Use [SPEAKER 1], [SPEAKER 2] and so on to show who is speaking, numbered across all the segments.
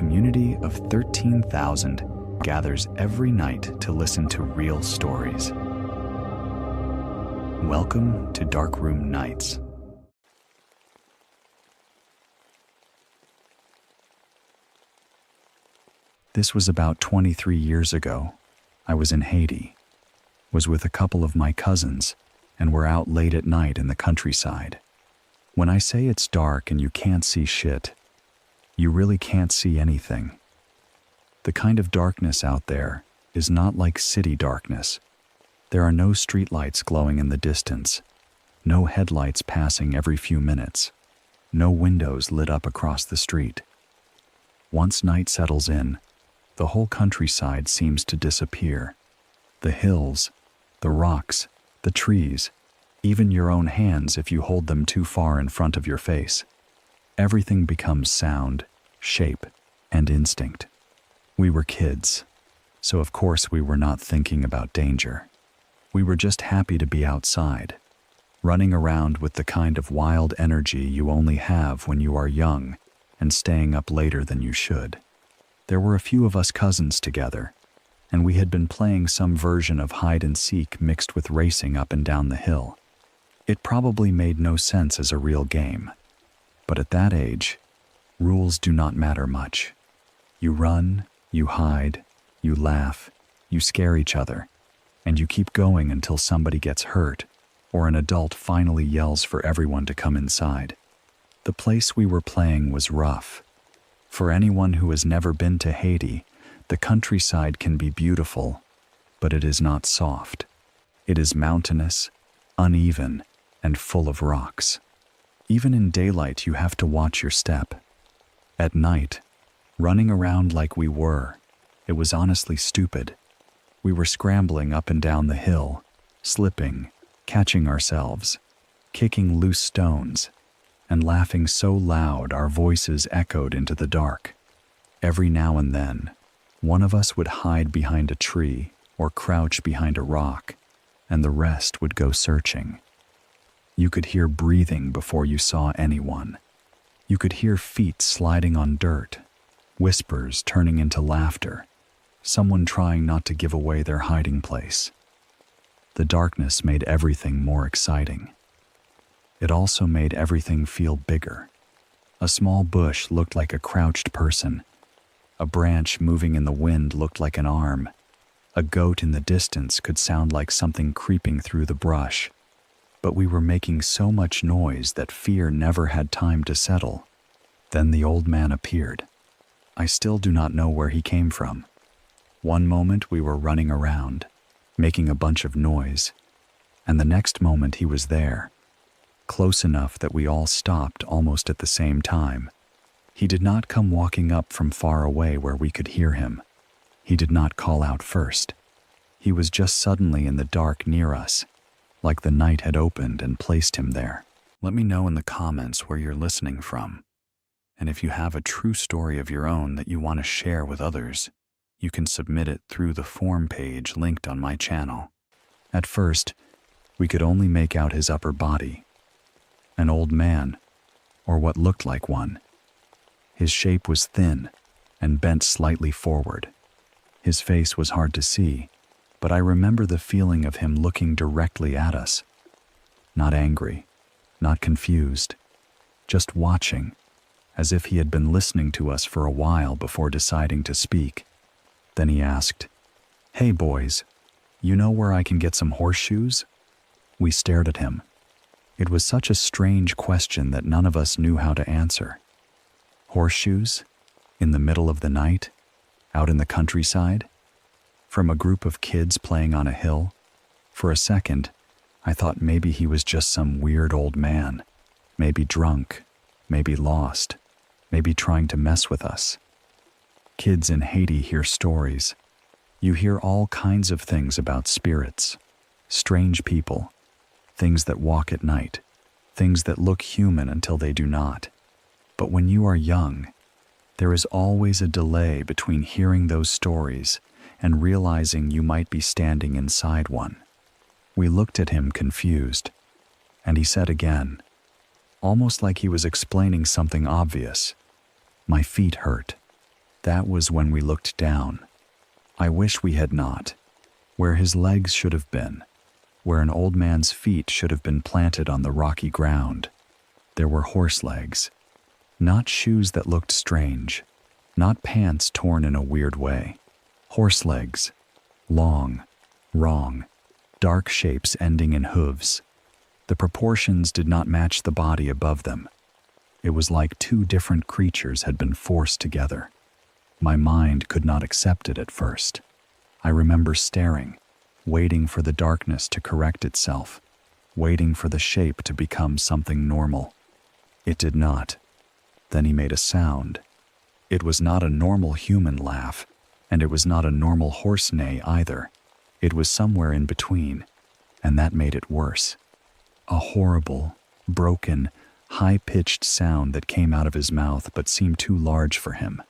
[SPEAKER 1] community of 13,000 gathers every night to listen to real stories. Welcome to Darkroom Nights. This was about 23 years ago. I was in Haiti, was with a couple of my cousins, and we're out late at night in the countryside. When I say it's dark and you can't see shit, you really can't see anything. The kind of darkness out there is not like city darkness. There are no streetlights glowing in the distance, no headlights passing every few minutes, no windows lit up across the street. Once night settles in, the whole countryside seems to disappear. The hills, the rocks, the trees, even your own hands if you hold them too far in front of your face. Everything becomes sound, shape, and instinct. We were kids, so of course we were not thinking about danger. We were just happy to be outside, running around with the kind of wild energy you only have when you are young and staying up later than you should. There were a few of us cousins together, and we had been playing some version of hide and seek mixed with racing up and down the hill. It probably made no sense as a real game, but at that age, rules do not matter much. You run, you hide, you laugh, you scare each other, and you keep going until somebody gets hurt or an adult finally yells for everyone to come inside. The place we were playing was rough. For anyone who has never been to Haiti, the countryside can be beautiful, but it is not soft. It is mountainous, uneven, and full of rocks. Even in daylight, you have to watch your step. At night, running around like we were, it was honestly stupid. We were scrambling up and down the hill, slipping, catching ourselves, kicking loose stones, and laughing so loud our voices echoed into the dark. Every now and then, one of us would hide behind a tree or crouch behind a rock, and the rest would go searching. You could hear breathing before you saw anyone. You could hear feet sliding on dirt, whispers turning into laughter, someone trying not to give away their hiding place. The darkness made everything more exciting. It also made everything feel bigger. A small bush looked like a crouched person. A branch moving in the wind looked like an arm. A goat in the distance could sound like something creeping through the brush. But we were making so much noise that fear never had time to settle. Then the old man appeared. I still do not know where he came from. One moment we were running around, making a bunch of noise, and the next moment he was there, close enough that we all stopped almost at the same time. He did not come walking up from far away where we could hear him. He did not call out first. He was just suddenly in the dark near us, like the night had opened and placed him there. Let me know in the comments where you're listening from. And if you have a true story of your own that you want to share with others, you can submit it through the form page linked on my channel. At first, we could only make out his upper body. An old man, or what looked like one. His shape was thin and bent slightly forward. His face was hard to see, but I remember the feeling of him looking directly at us. Not angry, not confused, just watching, as if he had been listening to us for a while before deciding to speak. Then he asked, "Hey boys, you know where I can get some horseshoes?" We stared at him. It was such a strange question that none of us knew how to answer. Horseshoes? In the middle of the night? Out in the countryside? From a group of kids playing on a hill? For a second, I thought maybe he was just some weird old man, maybe drunk, maybe lost, maybe trying to mess with us. Kids in Haiti hear stories. You hear all kinds of things about spirits, strange people, things that walk at night, things that look human until they do not. But when you are young, there is always a delay between hearing those stories and realizing you might be standing inside one. We looked at him confused, and he said again, almost like he was explaining something obvious, "My feet hurt." That was when we looked down. I wish we had not. Where his legs should have been, where an old man's feet should have been planted on the rocky ground, there were horse legs. Not shoes that looked strange, not pants torn in a weird way. Horse legs. Long, wrong, dark shapes ending in hooves. The proportions did not match the body above them. It was like two different creatures had been forced together. My mind could not accept it at first. I remember staring, waiting for the darkness to correct itself, waiting for the shape to become something normal. It did not. Then he made a sound. It was not a normal human laugh, and it was not a normal horse neigh either. It was somewhere in between, and that made it worse. A horrible, broken, high-pitched sound that came out of his mouth but seemed too large for him.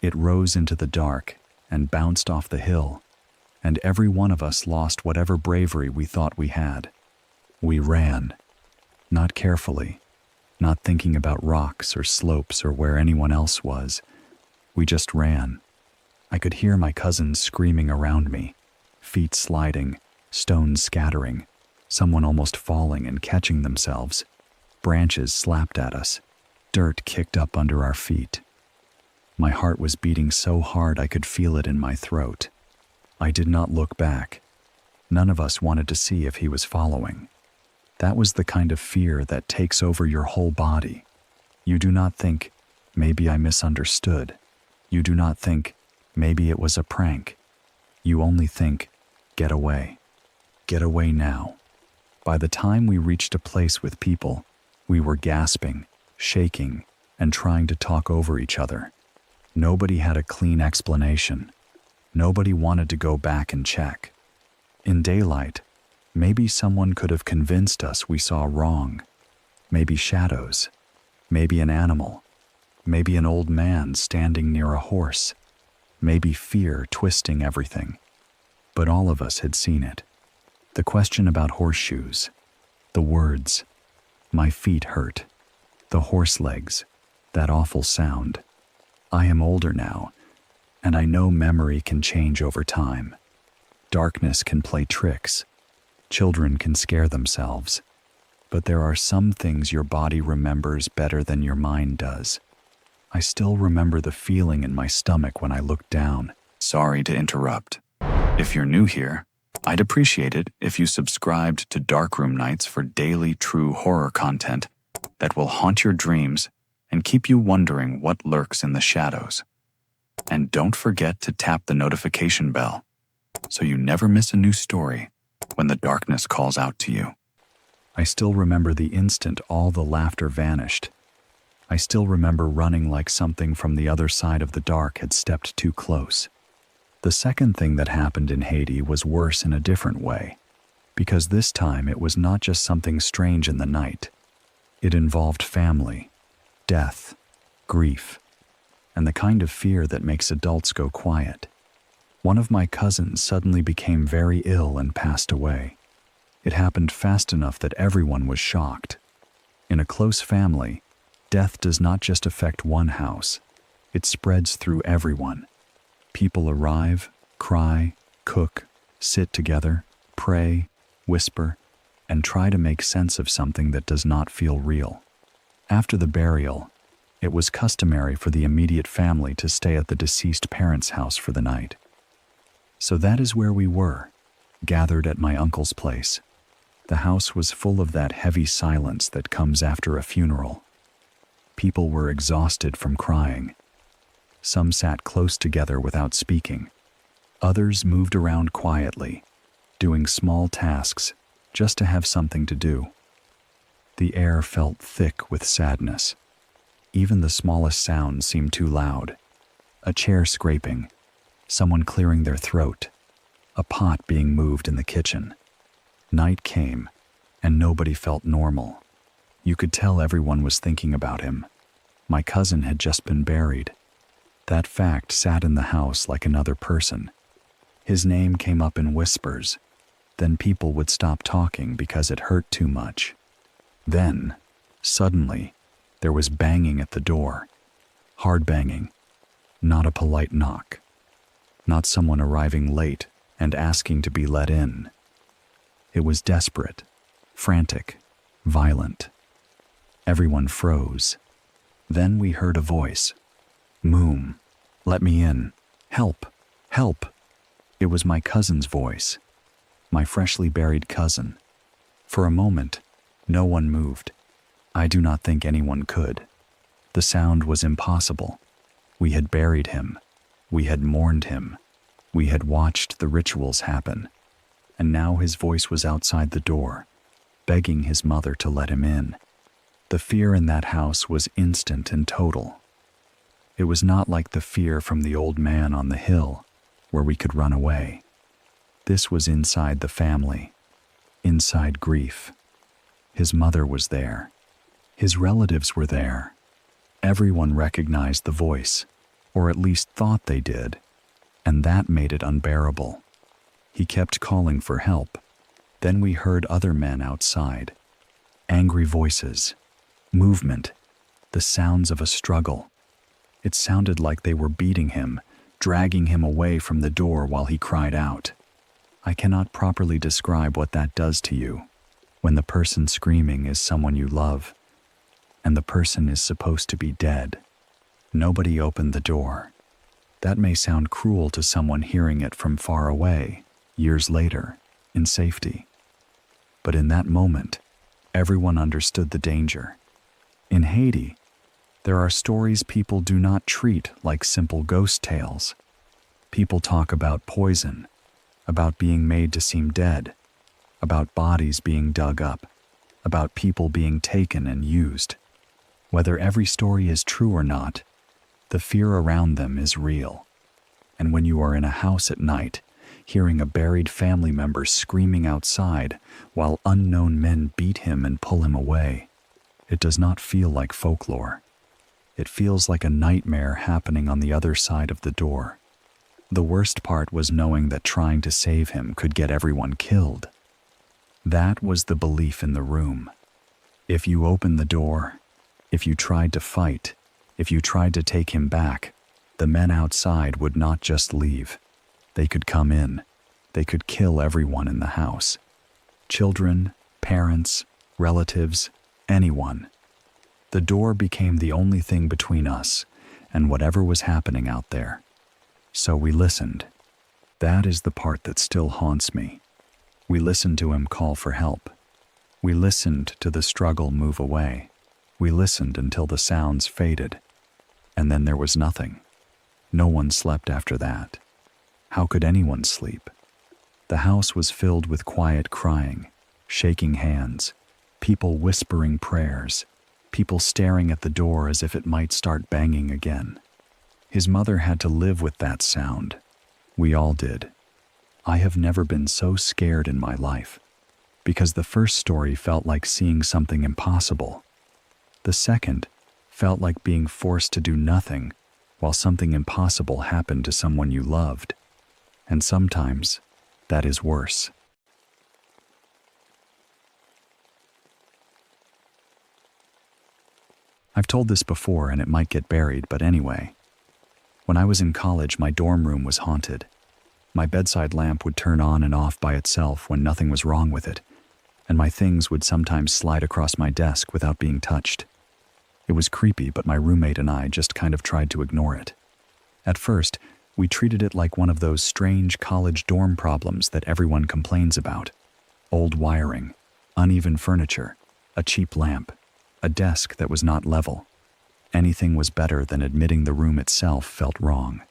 [SPEAKER 1] It rose into the dark and bounced off the hill, and every one of us lost whatever bravery we thought we had. We ran, not carefully, not thinking about rocks or slopes or where anyone else was. We just ran. I could hear my cousins screaming around me, feet sliding, stones scattering, someone almost falling and catching themselves. Branches slapped at us, dirt kicked up under our feet. My heart was beating so hard I could feel it in my throat. I did not look back. None of us wanted to see if he was following. That was the kind of fear that takes over your whole body. You do not think, maybe I misunderstood. You do not think, maybe it was a prank. You only think, get away. Get away now. By the time we reached a place with people, we were gasping, shaking, and trying to talk over each other. Nobody had a clean explanation. Nobody wanted to go back and check. In daylight, maybe someone could have convinced us we saw wrong. Maybe shadows. Maybe an animal. Maybe an old man standing near a horse. Maybe fear twisting everything. But all of us had seen it. The question about horseshoes. The words. My feet hurt. The horse legs. That awful sound. I am older now, and I know memory can change over time. Darkness can play tricks. Children can scare themselves. But there are some things your body remembers better than your mind does. I still remember the feeling in my stomach when I looked down. Sorry to interrupt. If you're new here, I'd appreciate it if you subscribed to Darkroom Nights for daily true horror content that will haunt your dreams and keep you wondering what lurks in the shadows. And don't forget to tap the notification bell so you never miss a new story when the darkness calls out to you. I still remember the instant all the laughter vanished. I still remember running like something from the other side of the dark had stepped too close. The second thing that happened in Haiti was worse in a different way, because this time it was not just something strange in the night. It involved family, death, grief, and the kind of fear that makes adults go quiet. One of my cousins suddenly became very ill and passed away. It happened fast enough that everyone was shocked. In a close family, death does not just affect one house, it spreads through everyone. People arrive, cry, cook, sit together, pray, whisper, and try to make sense of something that does not feel real. After the burial, it was customary for the immediate family to stay at the deceased parents' house for the night. So that is where we were, gathered at my uncle's place. The house was full of that heavy silence that comes after a funeral. People were exhausted from crying. Some sat close together without speaking. Others moved around quietly, doing small tasks just to have something to do. The air felt thick with sadness. Even the smallest sound seemed too loud. A chair scraping, someone clearing their throat, a pot being moved in the kitchen. Night came, and nobody felt normal. You could tell everyone was thinking about him. My cousin had just been buried. That fact sat in the house like another person. His name came up in whispers. Then people would stop talking because it hurt too much. Then, suddenly, there was banging at the door. Hard banging. Not a polite knock. Not someone arriving late and asking to be let in. It was desperate, frantic, violent. Everyone froze. Then we heard a voice. "Moom, let me in. Help, help." It was my cousin's voice. My freshly buried cousin. For a moment, no one moved. I do not think anyone could. The sound was impossible. We had buried him. We had mourned him. We had watched the rituals happen. And now his voice was outside the door, begging his mother to let him in. The fear in that house was instant and total. It was not like the fear from the old man on the hill, where we could run away. This was inside the family, inside grief. His mother was there. His relatives were there. Everyone recognized the voice, or at least thought they did, and that made it unbearable. He kept calling for help. Then we heard other men outside. Angry voices, movement, the sounds of a struggle. It sounded like they were beating him, dragging him away from the door while he cried out. I cannot properly describe what that does to you when the person screaming is someone you love, and the person is supposed to be dead. Nobody opened the door. That may sound cruel to someone hearing it from far away, years later, in safety. But in that moment, everyone understood the danger. In Haiti, there are stories people do not treat like simple ghost tales. People talk about poison, about being made to seem dead, about bodies being dug up, about people being taken and used. Whether every story is true or not, the fear around them is real. And when you are in a house at night, hearing a buried family member screaming outside while unknown men beat him and pull him away, it does not feel like folklore. It feels like a nightmare happening on the other side of the door. The worst part was knowing that trying to save him could get everyone killed. That was the belief in the room. If you opened the door, if you tried to fight, if you tried to take him back, the men outside would not just leave. They could come in. They could kill everyone in the house. Children, parents, relatives, anyone. The door became the only thing between us and whatever was happening out there. So we listened. That is the part that still haunts me. We listened to him call for help. We listened to the struggle move away. We listened until the sounds faded. And then there was nothing. No one slept after that. How could anyone sleep? The house was filled with quiet crying, shaking hands, people whispering prayers, people staring at the door as if it might start banging again. His mother had to live with that sound. We all did. I have never been so scared in my life, because the first story felt like seeing something impossible. The second felt like being forced to do nothing while something impossible happened to someone you loved. And sometimes, that is worse. I've told this before and it might get buried, but anyway. When I was in college, my dorm room was haunted. My bedside lamp would turn on and off by itself when nothing was wrong with it, and my things would sometimes slide across my desk without being touched. It was creepy, but my roommate and I just kind of tried to ignore it. At first, we treated it like one of those strange college dorm problems that everyone complains about. Old wiring, uneven furniture, a cheap lamp, a desk that was not level. Anything was better than admitting the room itself felt wrong.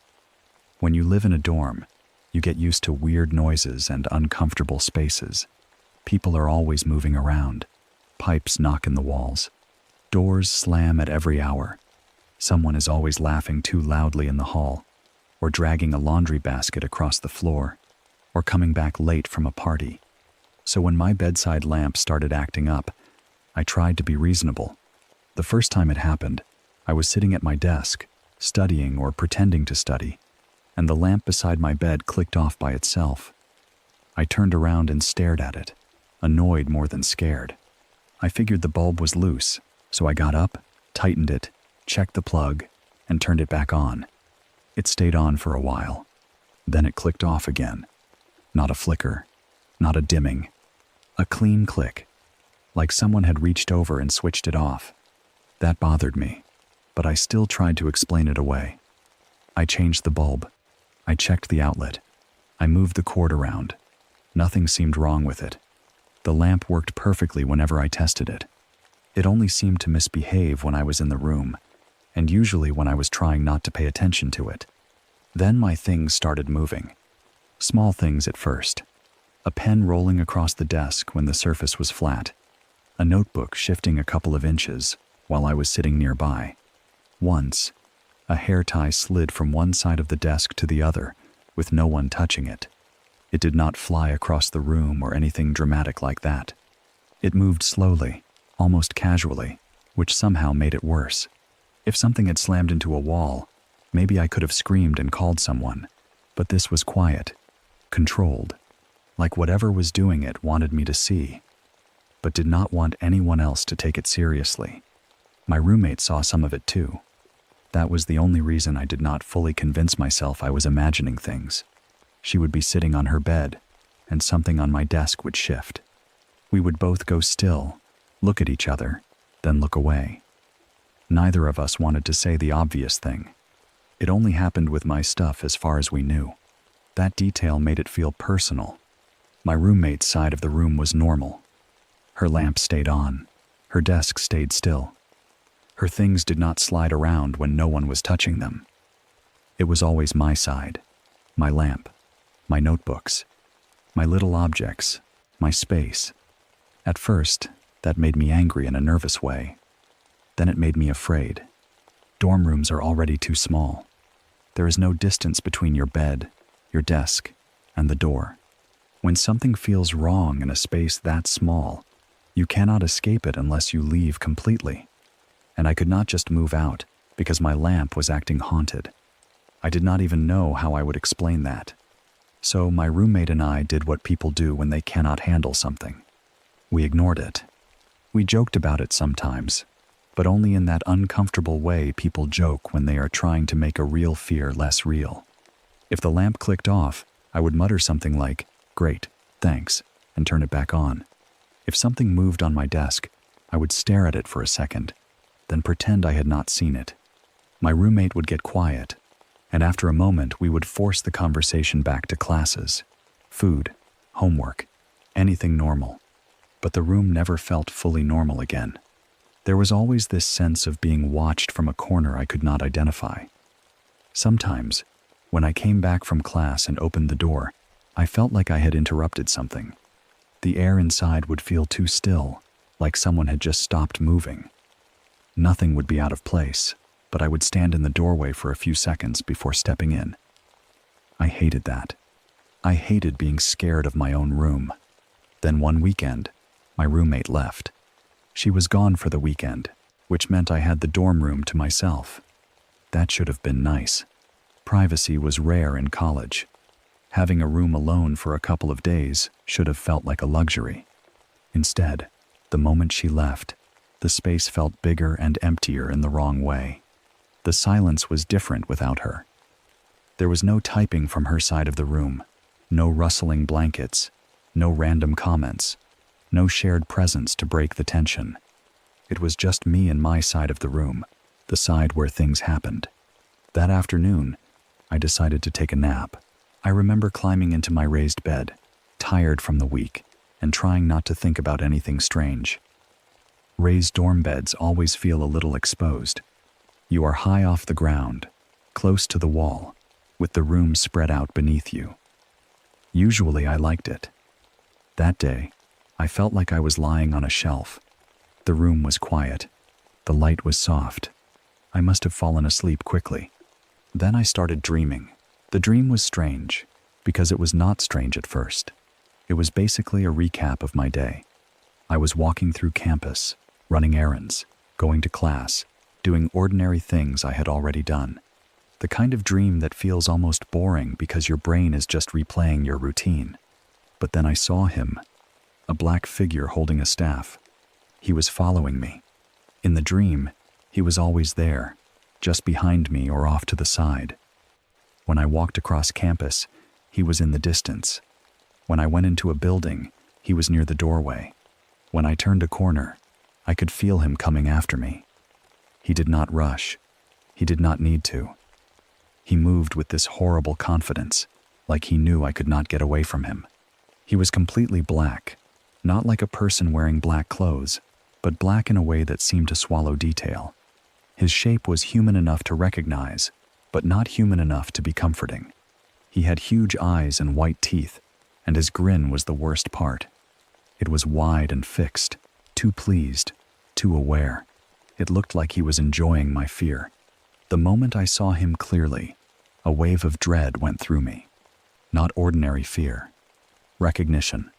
[SPEAKER 1] When you live in a dorm, you get used to weird noises and uncomfortable spaces. People are always moving around. Pipes knock in the walls. Doors slam at every hour. Someone is always laughing too loudly in the hall, or dragging a laundry basket across the floor, or coming back late from a party. So when my bedside lamp started acting up, I tried to be reasonable. The first time it happened, I was sitting at my desk, studying or pretending to study, and the lamp beside my bed clicked off by itself. I turned around and stared at it, annoyed more than scared. I figured the bulb was loose, so I got up, tightened it, checked the plug, and turned it back on. It stayed on for a while. Then it clicked off again. Not a flicker, not a dimming. A clean click, like someone had reached over and switched it off. That bothered me, but I still tried to explain it away. I changed the bulb. I checked the outlet. I moved the cord around. Nothing seemed wrong with it. The lamp worked perfectly whenever I tested it. It only seemed to misbehave when I was in the room, and usually when I was trying not to pay attention to it. Then my things started moving. Small things at first. A pen rolling across the desk when the surface was flat. A notebook shifting a couple of inches while I was sitting nearby. Once, a hair tie slid from one side of the desk to the other with no one touching it. It did not fly across the room or anything dramatic like that. It moved slowly, almost casually, which somehow made it worse. If something had slammed into a wall, maybe I could have screamed and called someone, but this was quiet, controlled, like whatever was doing it wanted me to see, but did not want anyone else to take it seriously. My roommate saw some of it too. That was the only reason I did not fully convince myself I was imagining things. She would be sitting on her bed, and something on my desk would shift. We would both go still, look at each other, then look away. Neither of us wanted to say the obvious thing. It only happened with my stuff as far as we knew. That detail made it feel personal. My roommate's side of the room was normal. Her lamp stayed on. Her desk stayed still. Her things did not slide around when no one was touching them. It was always my side, my lamp, my notebooks, my little objects, my space. At first, that made me angry in a nervous way. Then it made me afraid. Dorm rooms are already too small. There is no distance between your bed, your desk, and the door. When something feels wrong in a space that small, you cannot escape it unless you leave completely. And I could not just move out because my lamp was acting haunted. I did not even know how I would explain that. So my roommate and I did what people do when they cannot handle something. We ignored it. We joked about it sometimes, but only in that uncomfortable way people joke when they are trying to make a real fear less real. If the lamp clicked off, I would mutter something like, "Great, thanks," and turn it back on. If something moved on my desk, I would stare at it for a second, then pretend I had not seen it. My roommate would get quiet, and after a moment we would force the conversation back to classes, food, homework, anything normal. But the room never felt fully normal again. There was always this sense of being watched from a corner I could not identify. Sometimes, when I came back from class and opened the door, I felt like I had interrupted something. The air inside would feel too still, like someone had just stopped moving. Nothing would be out of place, but I would stand in the doorway for a few seconds before stepping in. I hated that. I hated being scared of my own room. Then one weekend, my roommate left. She was gone for the weekend, which meant I had the dorm room to myself. That should have been nice. Privacy was rare in college. Having a room alone for a couple of days should have felt like a luxury. Instead, the moment she left, the space felt bigger and emptier in the wrong way. The silence was different without her. There was no typing from her side of the room, no rustling blankets, no random comments, no shared presence to break the tension. It was just me and my side of the room, the side where things happened. That afternoon, I decided to take a nap. I remember climbing into my raised bed, tired from the week, and trying not to think about anything strange. Raised dorm beds always feel a little exposed. You are high off the ground, close to the wall, with the room spread out beneath you. Usually I liked it. That day, I felt like I was lying on a shelf. The room was quiet. The light was soft. I must have fallen asleep quickly. Then I started dreaming. The dream was strange, because it was not strange at first. It was basically a recap of my day. I was walking through campus, running errands, going to class, doing ordinary things I had already done. The kind of dream that feels almost boring because your brain is just replaying your routine. But then I saw him, a black figure holding a staff. He was following me. In the dream, he was always there, just behind me or off to the side. When I walked across campus, he was in the distance. When I went into a building, he was near the doorway. When I turned a corner, I could feel him coming after me. He did not rush. He did not need to. He moved with this horrible confidence, like he knew I could not get away from him. He was completely black, not like a person wearing black clothes, but black in a way that seemed to swallow detail. His shape was human enough to recognize, but not human enough to be comforting. He had huge eyes and white teeth, and his grin was the worst part. It was wide and fixed, too pleased, too aware. It looked like he was enjoying my fear. The moment I saw him clearly, a wave of dread went through me. Not ordinary fear. Recognition.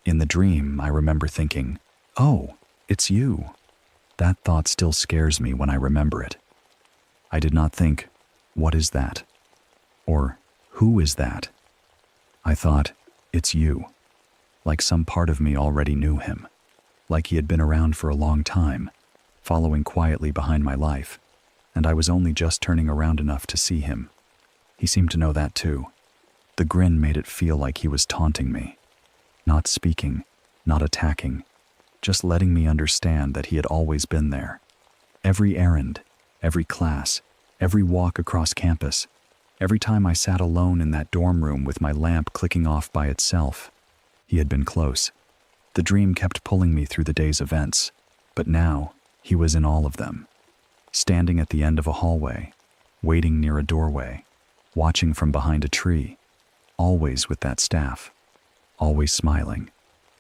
[SPEAKER 1] In the dream, I remember thinking, "Oh, it's you." That thought still scares me when I remember it. I did not think, "What is that?" or "Who is that?" I thought, "It's you." Like some part of me already knew him. Like he had been around for a long time, following quietly behind my life, and I was only just turning around enough to see him. He seemed to know that too. The grin made it feel like he was taunting me. Not speaking, not attacking, just letting me understand that he had always been there. Every errand, every class, every walk across campus, every time I sat alone in that dorm room with my lamp clicking off by itself, he had been close. The dream kept pulling me through the day's events, but now he was in all of them. Standing at the end of a hallway, waiting near a doorway, watching from behind a tree, always with that staff, always smiling.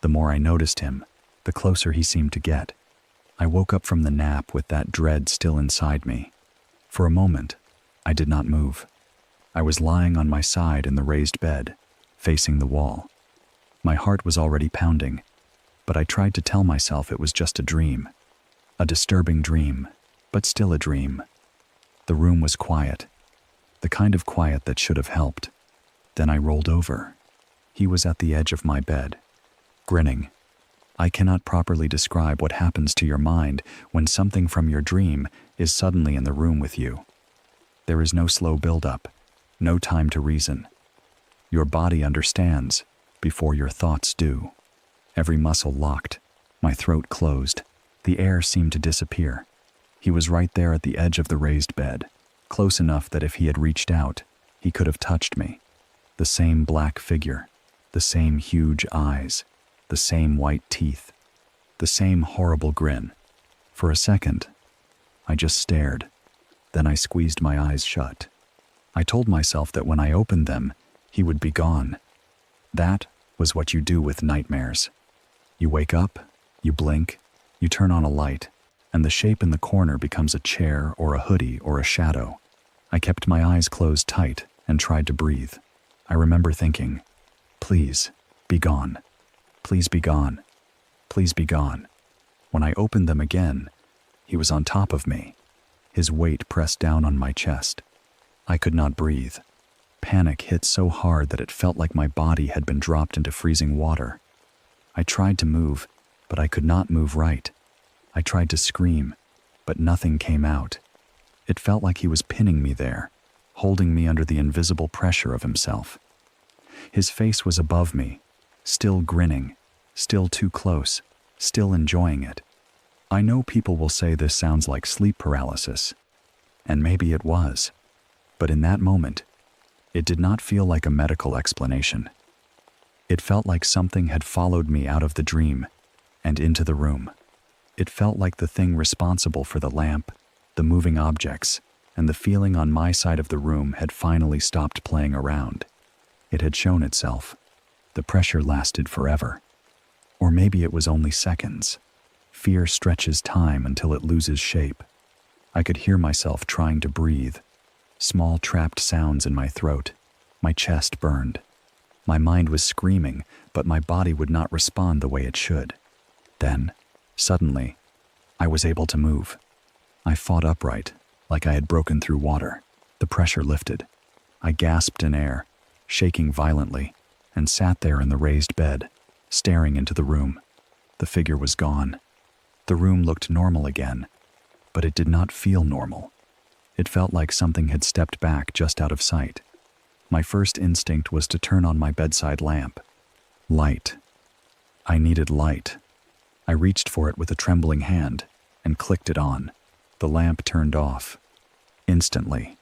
[SPEAKER 1] The more I noticed him, the closer he seemed to get. I woke up from the nap with that dread still inside me. For a moment, I did not move. I was lying on my side in the raised bed, facing the wall. My heart was already pounding, but I tried to tell myself it was just a dream. A disturbing dream, but still a dream. The room was quiet, the kind of quiet that should have helped. Then I rolled over. He was at the edge of my bed, grinning. I cannot properly describe what happens to your mind when something from your dream is suddenly in the room with you. There is no slow build-up, no time to reason. Your body understands before your thoughts do. Every muscle locked, my throat closed. The air seemed to disappear. He was right there at the edge of the raised bed, close enough that if he had reached out, he could have touched me. The same black figure, the same huge eyes, the same white teeth, the same horrible grin. For a second, I just stared. Then I squeezed my eyes shut. I told myself that when I opened them, he would be gone. That was what you do with nightmares. You wake up, you blink, you turn on a light, and the shape in the corner becomes a chair or a hoodie or a shadow. I kept my eyes closed tight and tried to breathe. I remember thinking, "Please, be gone. Please be gone. Please be gone." When I opened them again, he was on top of me. His weight pressed down on my chest. I could not breathe. Panic hit so hard that it felt like my body had been dropped into freezing water. I tried to move, but I could not move right. I tried to scream, but nothing came out. It felt like he was pinning me there, holding me under the invisible pressure of himself. His face was above me, still grinning, still too close, still enjoying it. I know people will say this sounds like sleep paralysis, and maybe it was, but in that moment, it did not feel like a medical explanation. It felt like something had followed me out of the dream and into the room. It felt like the thing responsible for the lamp, the moving objects, and the feeling on my side of the room had finally stopped playing around. It had shown itself. The pressure lasted forever. Or maybe it was only seconds. Fear stretches time until it loses shape. I could hear myself trying to breathe. Small trapped sounds in my throat. My chest burned. My mind was screaming, but my body would not respond the way it should. Then, suddenly, I was able to move. I fought upright, like I had broken through water. The pressure lifted. I gasped in air, shaking violently, and sat there in the raised bed, staring into the room. The figure was gone. The room looked normal again, but it did not feel normal. It felt like something had stepped back just out of sight. My first instinct was to turn on my bedside lamp. Light. I needed light. I reached for it with a trembling hand and clicked it on. The lamp turned off. Instantly.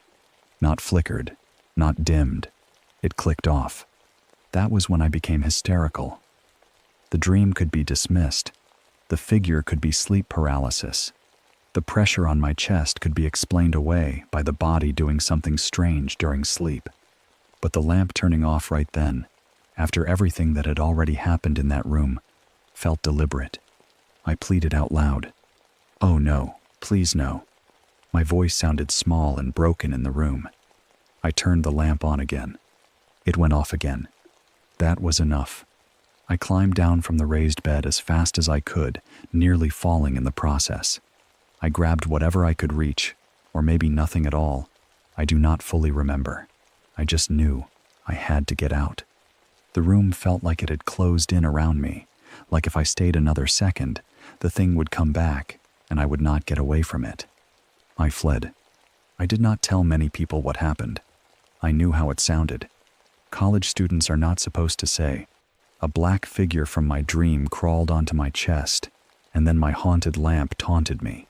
[SPEAKER 1] Not flickered, not dimmed. It clicked off. That was when I became hysterical. The dream could be dismissed. The figure could be sleep paralysis. The pressure on my chest could be explained away by the body doing something strange during sleep. But the lamp turning off right then, after everything that had already happened in that room, felt deliberate. I pleaded out loud. "Oh no, please no." My voice sounded small and broken in the room. I turned the lamp on again. It went off again. That was enough. I climbed down from the raised bed as fast as I could, nearly falling in the process. I grabbed whatever I could reach, or maybe nothing at all. I do not fully remember. I just knew I had to get out. The room felt like it had closed in around me, like if I stayed another second, the thing would come back and I would not get away from it. I fled. I did not tell many people what happened. I knew how it sounded. College students are not supposed to say. A black figure from my dream crawled onto my chest, and then my haunted lamp taunted me.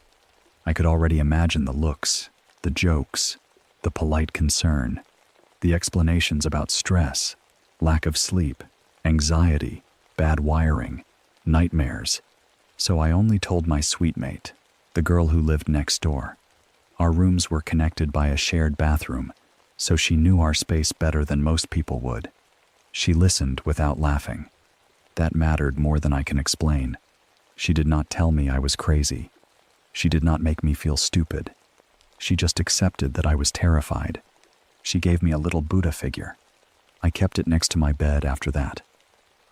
[SPEAKER 1] I could already imagine the looks, the jokes, the polite concern, the explanations about stress, lack of sleep, anxiety, bad wiring, nightmares. So I only told my suite mate, the girl who lived next door. Our rooms were connected by a shared bathroom, so she knew our space better than most people would. She listened without laughing. That mattered more than I can explain. She did not tell me I was crazy. She did not make me feel stupid. She just accepted that I was terrified. She gave me a little Buddha figure. I kept it next to my bed after that.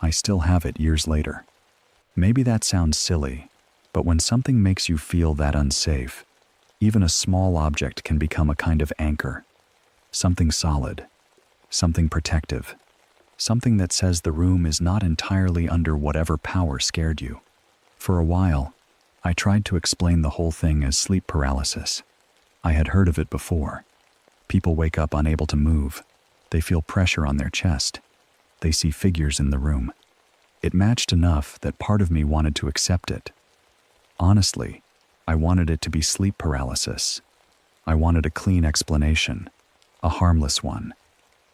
[SPEAKER 1] I still have it years later. Maybe that sounds silly, but when something makes you feel that unsafe, even a small object can become a kind of anchor. Something solid, something protective, something that says the room is not entirely under whatever power scared you. For a while, I tried to explain the whole thing as sleep paralysis. I had heard of it before. People wake up unable to move. They feel pressure on their chest. They see figures in the room. It matched enough that part of me wanted to accept it. Honestly, I wanted it to be sleep paralysis. I wanted a clean explanation, a harmless one,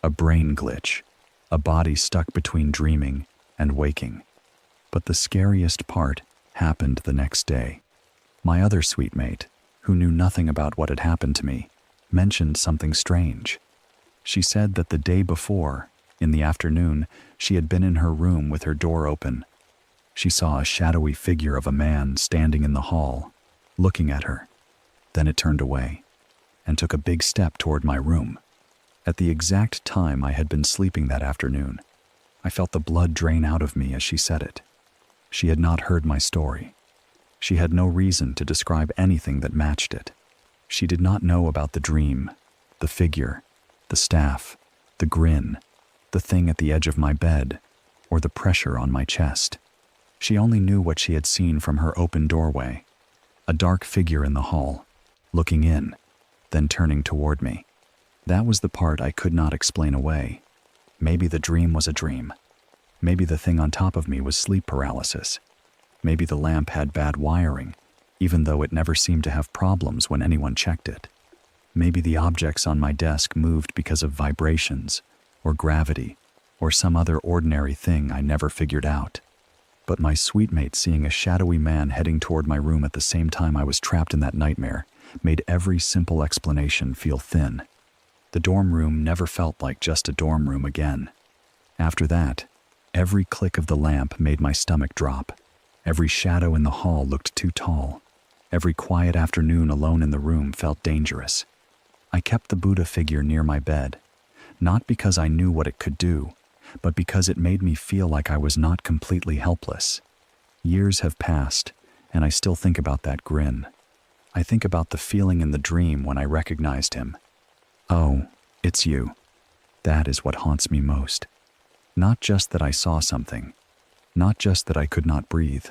[SPEAKER 1] a brain glitch, a body stuck between dreaming and waking. But the scariest part happened the next day. My other suite mate, who knew nothing about what had happened to me, mentioned something strange. She said that the day before, in the afternoon, she had been in her room with her door open. She saw a shadowy figure of a man standing in the hall, looking at her. Then it turned away and took a big step toward my room. At the exact time I had been sleeping that afternoon, I felt the blood drain out of me as she said it. She had not heard my story. She had no reason to describe anything that matched it. She did not know about the dream, the figure, the staff, the grin, the thing at the edge of my bed, or the pressure on my chest. She only knew what she had seen from her open doorway, a dark figure in the hall, looking in, then turning toward me. That was the part I could not explain away. Maybe the dream was a dream. Maybe the thing on top of me was sleep paralysis. Maybe the lamp had bad wiring, even though it never seemed to have problems when anyone checked it. Maybe the objects on my desk moved because of vibrations, or gravity, or some other ordinary thing I never figured out. But my suite mate seeing a shadowy man heading toward my room at the same time I was trapped in that nightmare made every simple explanation feel thin. The dorm room never felt like just a dorm room again. After that, every click of the lamp made my stomach drop. Every shadow in the hall looked too tall. Every quiet afternoon alone in the room felt dangerous. I kept the Buddha figure near my bed, not because I knew what it could do, but because it made me feel like I was not completely helpless. Years have passed, and I still think about that grin. I think about the feeling in the dream when I recognized him. Oh, it's you. That is what haunts me most. Not just that I saw something, not just that I could not breathe,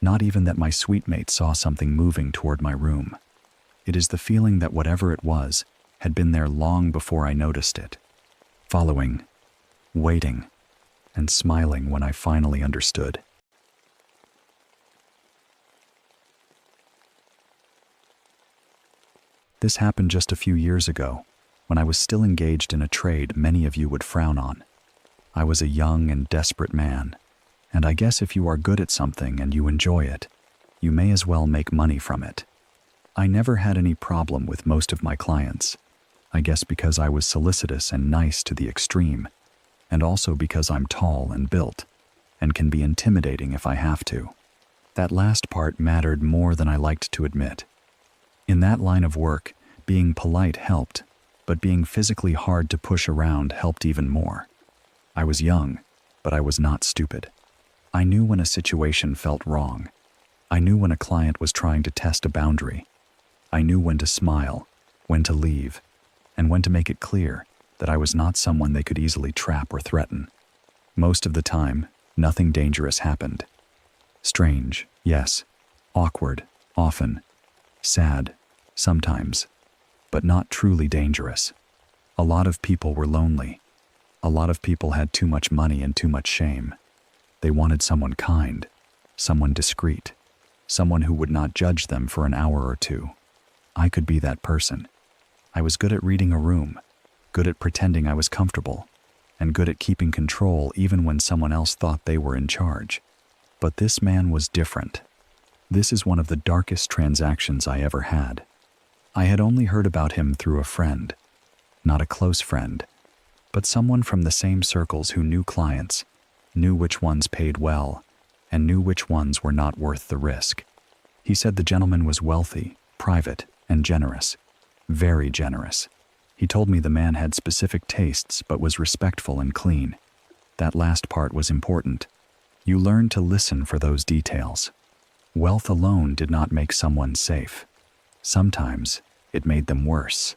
[SPEAKER 1] not even that my suite mate saw something moving toward my room. It is the feeling that whatever it was had been there long before I noticed it. following, waiting, and smiling when I finally understood. This happened just a few years ago, when I was still engaged in a trade many of you would frown on. I was a young and desperate man, and I guess if you are good at something and you enjoy it, you may as well make money from it. I never had any problem with most of my clients, I guess because I was solicitous and nice to the extreme, and also because I'm tall and built, and can be intimidating if I have to. That last part mattered more than I liked to admit. In that line of work, being polite helped, but being physically hard to push around helped even more. I was young, but I was not stupid. I knew when a situation felt wrong. I knew when a client was trying to test a boundary. I knew when to smile, when to leave, and when to make it clear that I was not someone they could easily trap or threaten. Most of the time, nothing dangerous happened. Strange, yes. Awkward, often. Sad, sometimes. But not truly dangerous. A lot of people were lonely. A lot of people had too much money and too much shame. They wanted someone kind, someone discreet, someone who would not judge them for an hour or two. I could be that person. I was good at reading a room, good at pretending I was comfortable, and good at keeping control even when someone else thought they were in charge. But this man was different. This is one of the darkest transactions I ever had. I had only heard about him through a friend, not a close friend, but someone from the same circles who knew clients, knew which ones paid well, and knew which ones were not worth the risk. He said the gentleman was wealthy, private, and generous. Very generous. He told me the man had specific tastes but was respectful and clean. That last part was important. You learn to listen for those details. Wealth alone did not make someone safe. Sometimes it made them worse.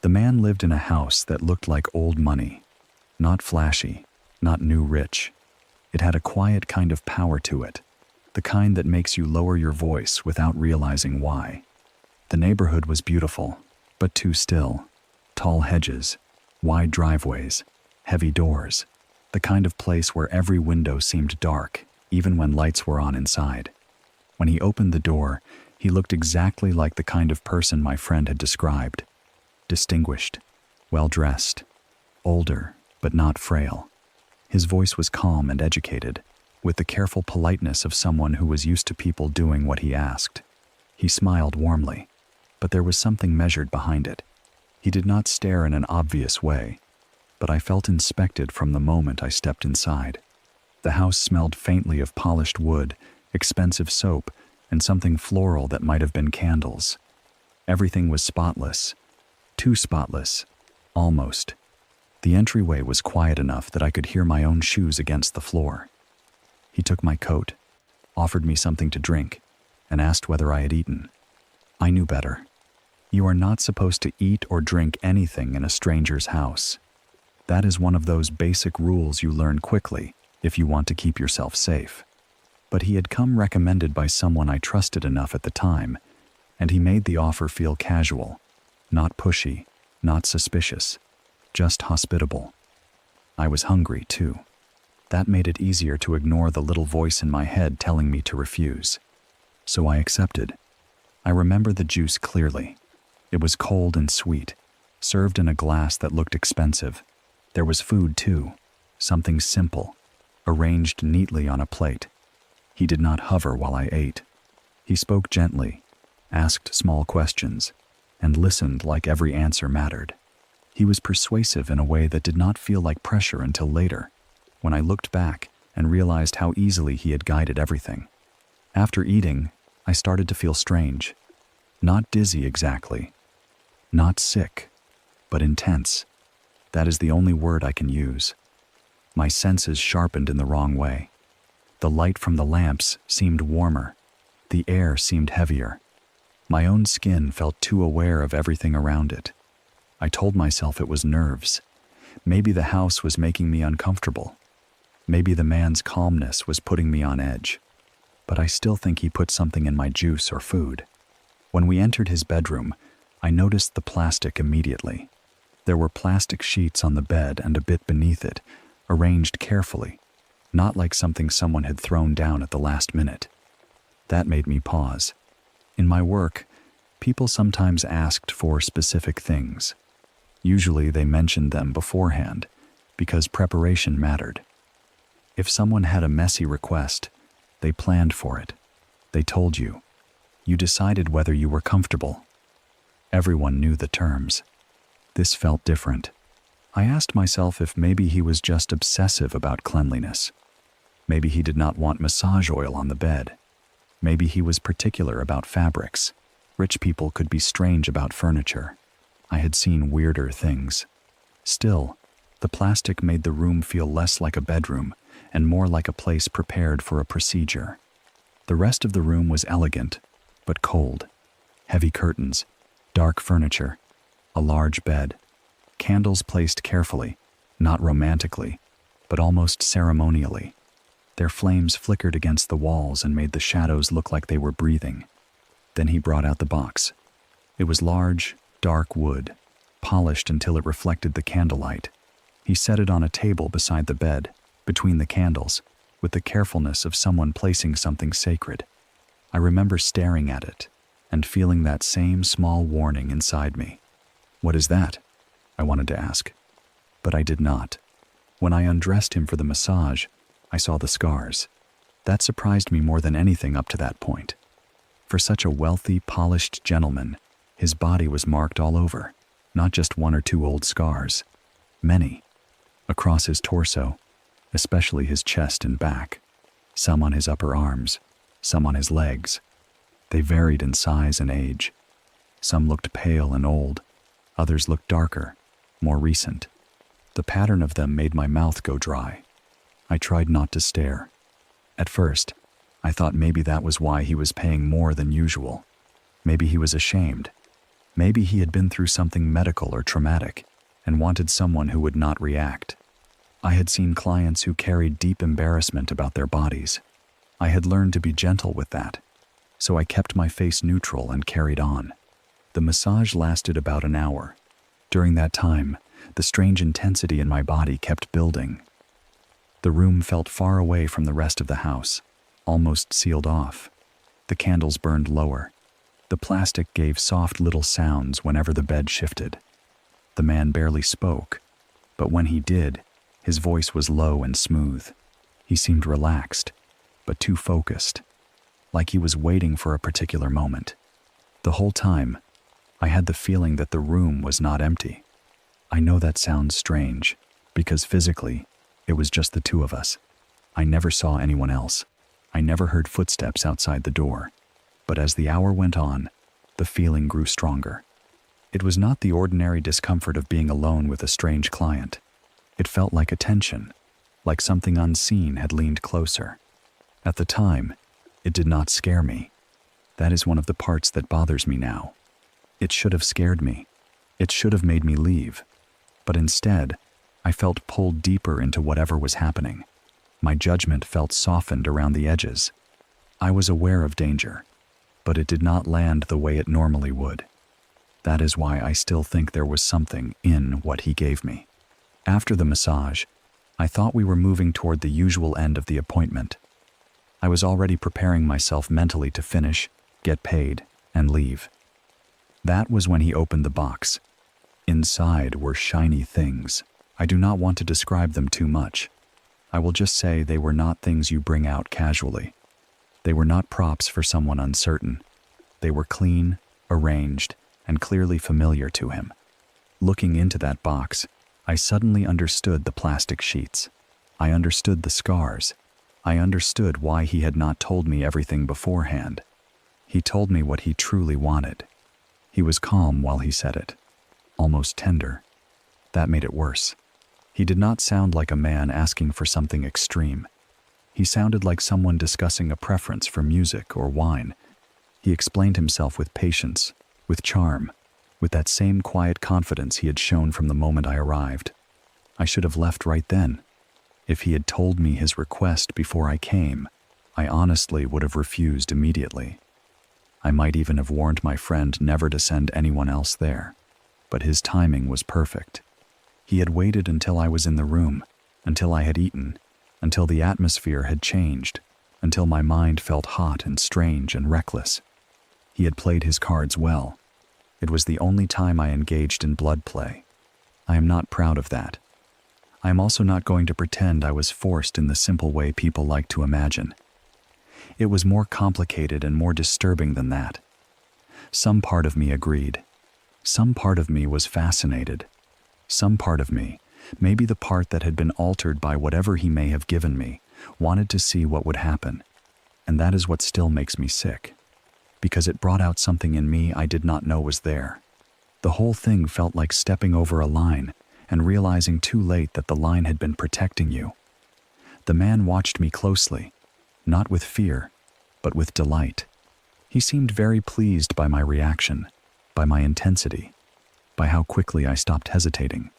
[SPEAKER 1] The man lived in a house that looked like old money. Not flashy, not new rich. It had a quiet kind of power to it, the kind that makes you lower your voice without realizing why. The neighborhood was beautiful, but too still. Tall hedges, wide driveways, heavy doors, the kind of place where every window seemed dark, even when lights were on inside. When he opened the door, he looked exactly like the kind of person my friend had described. Distinguished, well-dressed, older, but not frail. His voice was calm and educated, with the careful politeness of someone who was used to people doing what he asked. He smiled warmly, but there was something measured behind it. He did not stare in an obvious way, but I felt inspected from the moment I stepped inside. The house smelled faintly of polished wood, expensive soap, and something floral that might have been candles. Everything was spotless. Too spotless. Almost. The entryway was quiet enough that I could hear my own shoes against the floor. He took my coat, offered me something to drink, and asked whether I had eaten. I knew better. You are not supposed to eat or drink anything in a stranger's house. That is one of those basic rules you learn quickly if you want to keep yourself safe. But he had come recommended by someone I trusted enough at the time, and he made the offer feel casual, not pushy, not suspicious, just hospitable. I was hungry, too. That made it easier to ignore the little voice in my head telling me to refuse. So I accepted. I remember the juice clearly. It was cold and sweet, served in a glass that looked expensive. There was food, too, something simple, arranged neatly on a plate. He did not hover while I ate. He spoke gently, asked small questions, and listened like every answer mattered. He was persuasive in a way that did not feel like pressure until later, when I looked back and realized how easily he had guided everything. After eating, I started to feel strange. Not dizzy exactly. Not sick, but intense. That is the only word I can use. My senses sharpened in the wrong way. The light from the lamps seemed warmer. The air seemed heavier. My own skin felt too aware of everything around it. I told myself it was nerves. Maybe the house was making me uncomfortable. Maybe the man's calmness was putting me on edge. But I still think he put something in my juice or food. When we entered his bedroom, I noticed the plastic immediately. There were plastic sheets on the bed and a bit beneath it, arranged carefully, not like something someone had thrown down at the last minute. That made me pause. In my work, people sometimes asked for specific things. Usually they mentioned them beforehand, because preparation mattered. If someone had a messy request, they planned for it. They told you. You decided whether you were comfortable. Everyone knew the terms. This felt different. I asked myself if maybe he was just obsessive about cleanliness. Maybe he did not want massage oil on the bed. Maybe he was particular about fabrics. Rich people could be strange about furniture. I had seen weirder things. Still, the plastic made the room feel less like a bedroom and more like a place prepared for a procedure. The rest of the room was elegant, but cold. Heavy curtains, dark furniture, a large bed, candles placed carefully, not romantically, but almost ceremonially. Their flames flickered against the walls and made the shadows look like they were breathing. Then he brought out the box. It was large, dark wood, polished until it reflected the candlelight. He set it on a table beside the bed, between the candles, with the carefulness of someone placing something sacred. I remember staring at it and feeling that same small warning inside me. "What is that?" I wanted to ask. But I did not. When I undressed him for the massage, I saw the scars. That surprised me more than anything up to that point. For such a wealthy, polished gentleman, his body was marked all over, not just one or two old scars. Many. Across his torso, especially his chest and back. Some on his upper arms, some on his legs. They varied in size and age. Some looked pale and old. Others looked darker, more recent. The pattern of them made my mouth go dry. I tried not to stare. At first, I thought maybe that was why he was paying more than usual. Maybe he was ashamed. Maybe he had been through something medical or traumatic and wanted someone who would not react. I had seen clients who carried deep embarrassment about their bodies. I had learned to be gentle with that, so I kept my face neutral and carried on. The massage lasted about an hour. During that time, the strange intensity in my body kept building. The room felt far away from the rest of the house, almost sealed off. The candles burned lower. The plastic gave soft little sounds whenever the bed shifted. The man barely spoke, but when he did, his voice was low and smooth. He seemed relaxed, but too focused, like he was waiting for a particular moment. The whole time, I had the feeling that the room was not empty. I know that sounds strange, because physically, it was just the two of us. I never saw anyone else. I never heard footsteps outside the door. But as the hour went on, the feeling grew stronger. It was not the ordinary discomfort of being alone with a strange client. It felt like attention, like something unseen had leaned closer. At the time, it did not scare me. That is one of the parts that bothers me now. It should have scared me. It should have made me leave. But instead, I felt pulled deeper into whatever was happening. My judgment felt softened around the edges. I was aware of danger, but it did not land the way it normally would. That is why I still think there was something in what he gave me. After the massage, I thought we were moving toward the usual end of the appointment. I was already preparing myself mentally to finish, get paid, and leave. That was when he opened the box. Inside were shiny things. I do not want to describe them too much. I will just say they were not things you bring out casually. They were not props for someone uncertain. They were clean, arranged, and clearly familiar to him. Looking into that box, I suddenly understood the plastic sheets. I understood the scars. I understood why he had not told me everything beforehand. He told me what he truly wanted. He was calm while he said it, almost tender. That made it worse. He did not sound like a man asking for something extreme. He sounded like someone discussing a preference for music or wine. He explained himself with patience, with charm, with that same quiet confidence he had shown from the moment I arrived. I should have left right then. If he had told me his request before I came, I honestly would have refused immediately. I might even have warned my friend never to send anyone else there. but his timing was perfect. He had waited until I was in the room, until I had eaten, until the atmosphere had changed, until my mind felt hot and strange and reckless. He had played his cards well. It was the only time I engaged in blood play. I am not proud of that. I am also not going to pretend I was forced in the simple way people like to imagine. It was more complicated and more disturbing than that. Some part of me agreed. Some part of me was fascinated. Some part of me, maybe the part that had been altered by whatever he may have given me, wanted to see what would happen. And that is what still makes me sick. Because it brought out something in me I did not know was there. The whole thing felt like stepping over a line and realizing too late that the line had been protecting you. The man watched me closely, not with fear, but with delight. He seemed very pleased by my reaction, by my intensity, by how quickly I stopped hesitating.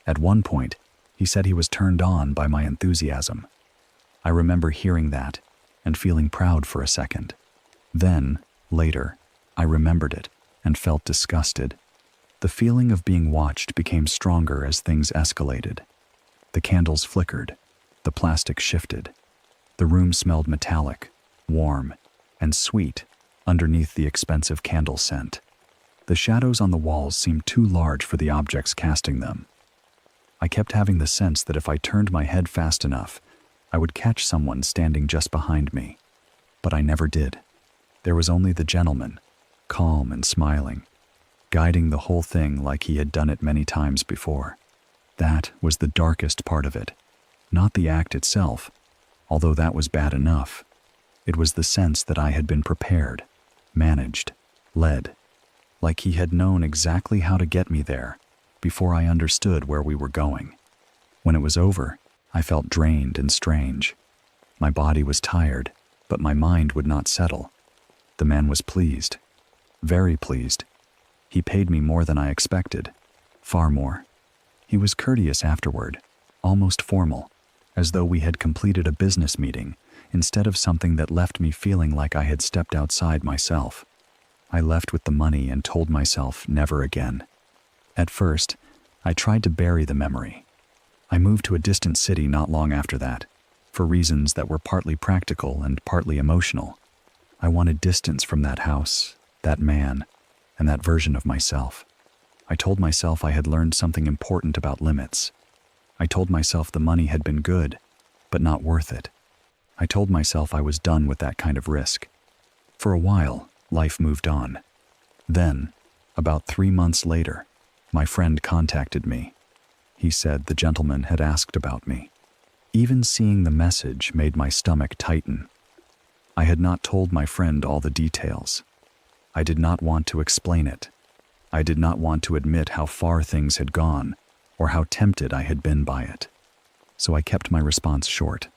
[SPEAKER 1] At one point, he said he was turned on by my enthusiasm. I remember hearing that and feeling proud for a second. Then, later, I remembered it and felt disgusted. The feeling of being watched became stronger as things escalated. The candles flickered, the plastic shifted. The room smelled metallic, warm, and sweet underneath the expensive candle scent. The shadows on the walls seemed too large for the objects casting them. I kept having the sense that if I turned my head fast enough, I would catch someone standing just behind me. But I never did. There was only the gentleman, calm and smiling, guiding the whole thing like he had done it many times before. That was the darkest part of it. Not the act itself, although that was bad enough. It was the sense that I had been prepared, managed, led, like he had known exactly how to get me there before I understood where we were going. When it was over, I felt drained and strange. My body was tired, but my mind would not settle. The man was pleased, very pleased. He paid me more than I expected, far more. He was courteous afterward, almost formal, as though we had completed a business meeting instead of something that left me feeling like I had stepped outside myself. I left with the money and told myself never again. At first, I tried to bury the memory. I moved to a distant city not long after that, for reasons that were partly practical and partly emotional. I wanted distance from that house, that man, and that version of myself. I told myself I had learned something important about limits. I told myself the money had been good, but not worth it. I told myself I was done with that kind of risk. For a while, life moved on. Then, about 3 months later, my friend contacted me. He said the gentleman had asked about me. Even seeing the message made my stomach tighten. I had not told my friend all the details. I did not want to explain it. I did not want to admit how far things had gone or how tempted I had been by it. So I kept my response short.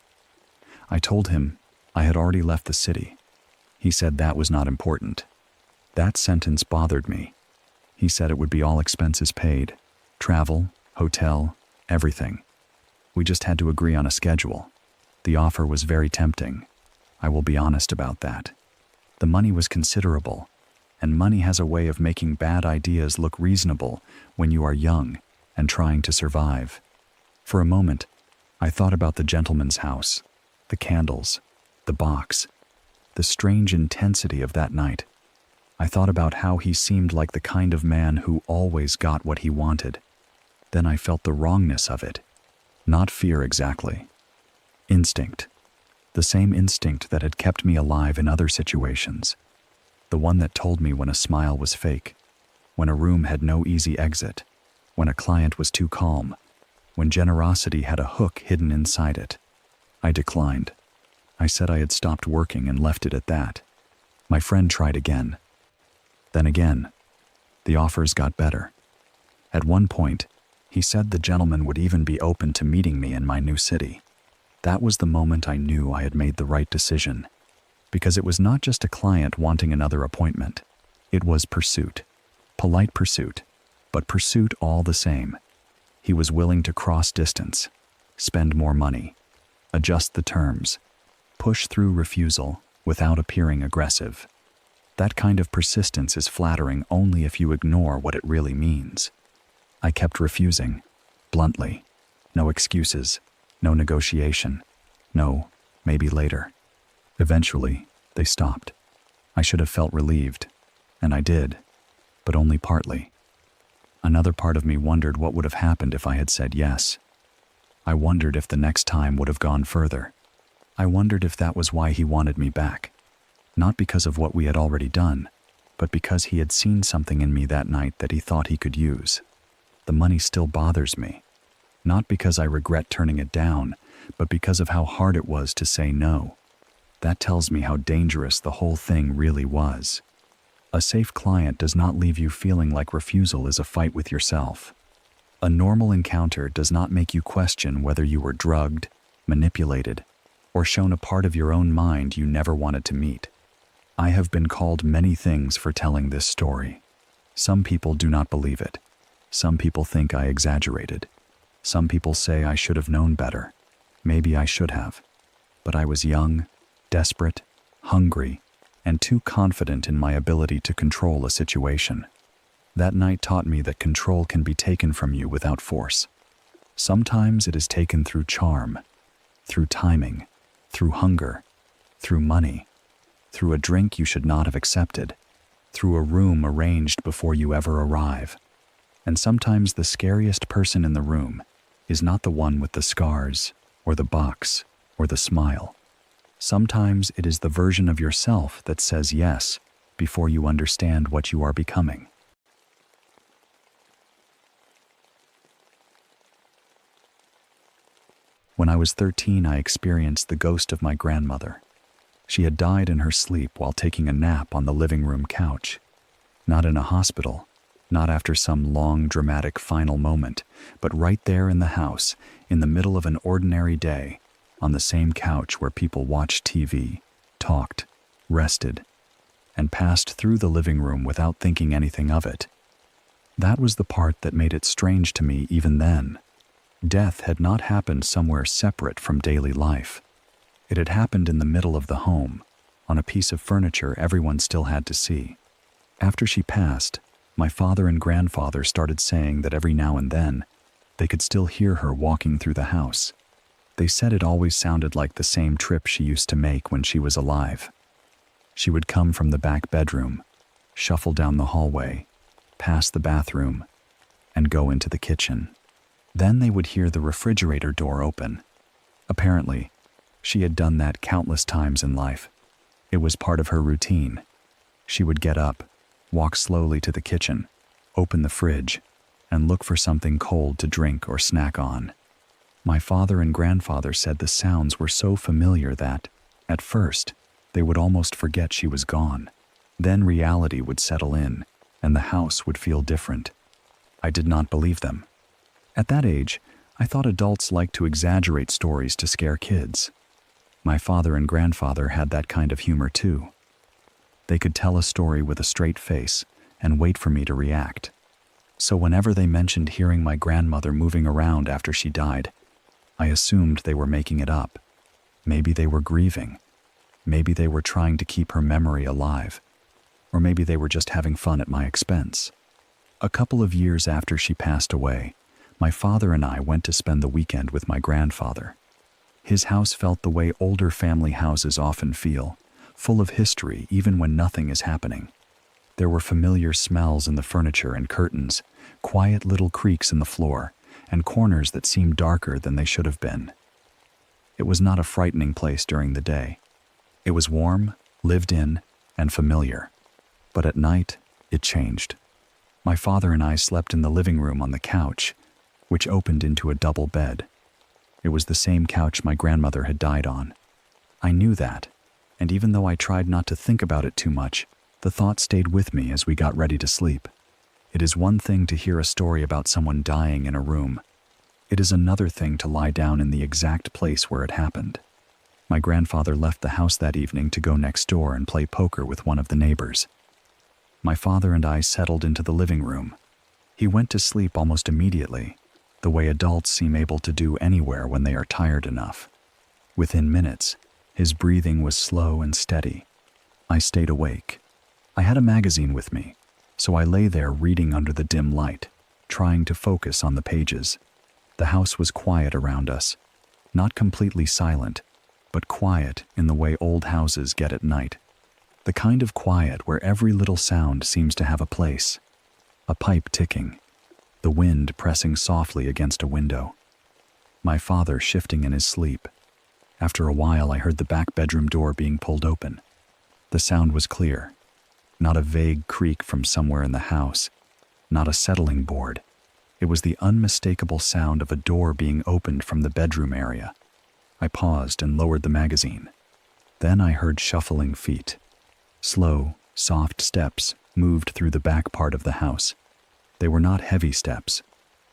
[SPEAKER 1] I told him I had already left the city. He said that was not important. That sentence bothered me. He said it would be all expenses paid, travel, hotel, everything. We just had to agree on a schedule. The offer was very tempting. I will be honest about that. The money was considerable, and money has a way of making bad ideas look reasonable when you are young and trying to survive. For a moment, I thought about the gentleman's house, the candles, the box, the strange intensity of that night. I thought about how he seemed like the kind of man who always got what he wanted. Then I felt the wrongness of it. Not fear exactly. Instinct. The same instinct that had kept me alive in other situations. The one that told me when a smile was fake, when a room had no easy exit, when a client was too calm, when generosity had a hook hidden inside it. I declined. I said I had stopped working and left it at that. My friend tried again. Then again. The offers got better. At one point, he said the gentleman would even be open to meeting me in my new city. That was the moment I knew I had made the right decision. Because it was not just a client wanting another appointment. It was pursuit. Polite pursuit, but pursuit all the same. He was willing to cross distance, spend more money, adjust the terms, push through refusal without appearing aggressive. That kind of persistence is flattering only if you ignore what it really means. I kept refusing, bluntly. No excuses, no negotiation. No, maybe later. Eventually, they stopped. I should have felt relieved, and I did, but only partly. Another part of me wondered what would have happened if I had said yes. I wondered if the next time would have gone further. I wondered if that was why he wanted me back. Not because of what we had already done, but because he had seen something in me that night that he thought he could use. The money still bothers me. Not because I regret turning it down, but because of how hard it was to say no. That tells me how dangerous the whole thing really was. A safe client does not leave you feeling like refusal is a fight with yourself. A normal encounter does not make you question whether you were drugged, manipulated, or shown a part of your own mind you never wanted to meet. I have been called many things for telling this story. Some people do not believe it. Some people think I exaggerated. Some people say I should have known better. Maybe I should have. But I was young, desperate, hungry, and too confident in my ability to control a situation. That night taught me that control can be taken from you without force. Sometimes it is taken through charm, through timing, through hunger, through money, through a drink you should not have accepted, through a room arranged before you ever arrive. And sometimes the scariest person in the room is not the one with the scars, or the box, or the smile. Sometimes it is the version of yourself that says yes before you understand what you are becoming. When I was 13, I experienced the ghost of my grandmother. She had died in her sleep while taking a nap on the living room couch. Not in a hospital, not after some long, dramatic final moment, but right there in the house, in the middle of an ordinary day, on the same couch where people watched TV, talked, rested, and passed through the living room without thinking anything of it. That was the part that made it strange to me even then. Death had not happened somewhere separate from daily life. It had happened in the middle of the home, on a piece of furniture everyone still had to see. After she passed, my father and grandfather started saying that every now and then, they could still hear her walking through the house. They said it always sounded like the same trip she used to make when she was alive. She would come from the back bedroom, shuffle down the hallway, pass the bathroom, and go into the kitchen. Then they would hear the refrigerator door open. Apparently, she had done that countless times in life. It was part of her routine. She would get up, walk slowly to the kitchen, open the fridge, and look for something cold to drink or snack on. My father and grandfather said the sounds were so familiar that, at first, they would almost forget she was gone. Then reality would settle in, and the house would feel different. I did not believe them. At that age, I thought adults liked to exaggerate stories to scare kids. My father and grandfather had that kind of humor too. They could tell a story with a straight face and wait for me to react. So whenever they mentioned hearing my grandmother moving around after she died, I assumed they were making it up. Maybe they were grieving. Maybe they were trying to keep her memory alive. Or maybe they were just having fun at my expense. A couple of years after she passed away, my father and I went to spend the weekend with my grandfather. His house felt the way older family houses often feel, full of history even when nothing is happening. There were familiar smells in the furniture and curtains, quiet little creaks in the floor, and corners that seemed darker than they should have been. It was not a frightening place during the day. It was warm, lived in, and familiar. But at night, it changed. My father and I slept in the living room on the couch, which opened into a double bed. It was the same couch my grandmother had died on. I knew that, and even though I tried not to think about it too much, the thought stayed with me as we got ready to sleep. It is one thing to hear a story about someone dying in a room. It is another thing to lie down in the exact place where it happened. My grandfather left the house that evening to go next door and play poker with one of the neighbors. My father and I settled into the living room. He went to sleep almost immediately, the way adults seem able to do anywhere when they are tired enough. Within minutes, his breathing was slow and steady. I stayed awake. I had a magazine with me, so I lay there reading under the dim light, trying to focus on the pages. The house was quiet around us, not completely silent, but quiet in the way old houses get at night. The kind of quiet where every little sound seems to have a place. A pipe ticking, the wind pressing softly against a window, my father shifting in his sleep. After a while, I heard the back bedroom door being pulled open. The sound was clear, not a vague creak from somewhere in the house, not a settling board. It was the unmistakable sound of a door being opened from the bedroom area. I paused and lowered the magazine. Then I heard shuffling feet. Slow, soft steps moved through the back part of the house. They were not heavy steps.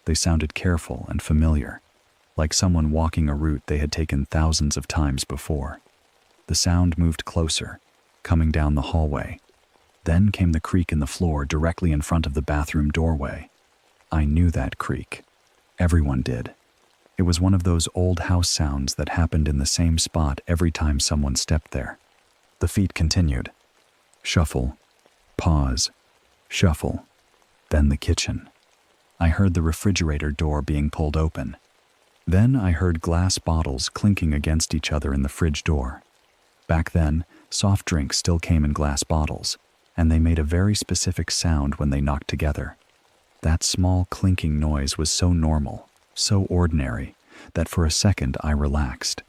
[SPEAKER 1] They sounded careful and familiar, like someone walking a route they had taken thousands of times before. The sound moved closer, coming down the hallway. Then came the creak in the floor directly in front of the bathroom doorway. I knew that creak. Everyone did. It was one of those old house sounds that happened in the same spot every time someone stepped there. The feet continued. Shuffle, pause, shuffle. Then the kitchen. I heard the refrigerator door being pulled open. Then I heard glass bottles clinking against each other in the fridge door. Back then, soft drinks still came in glass bottles, and they made a very specific sound when they knocked together. That small clinking noise was so normal, so ordinary, that for a second I relaxed.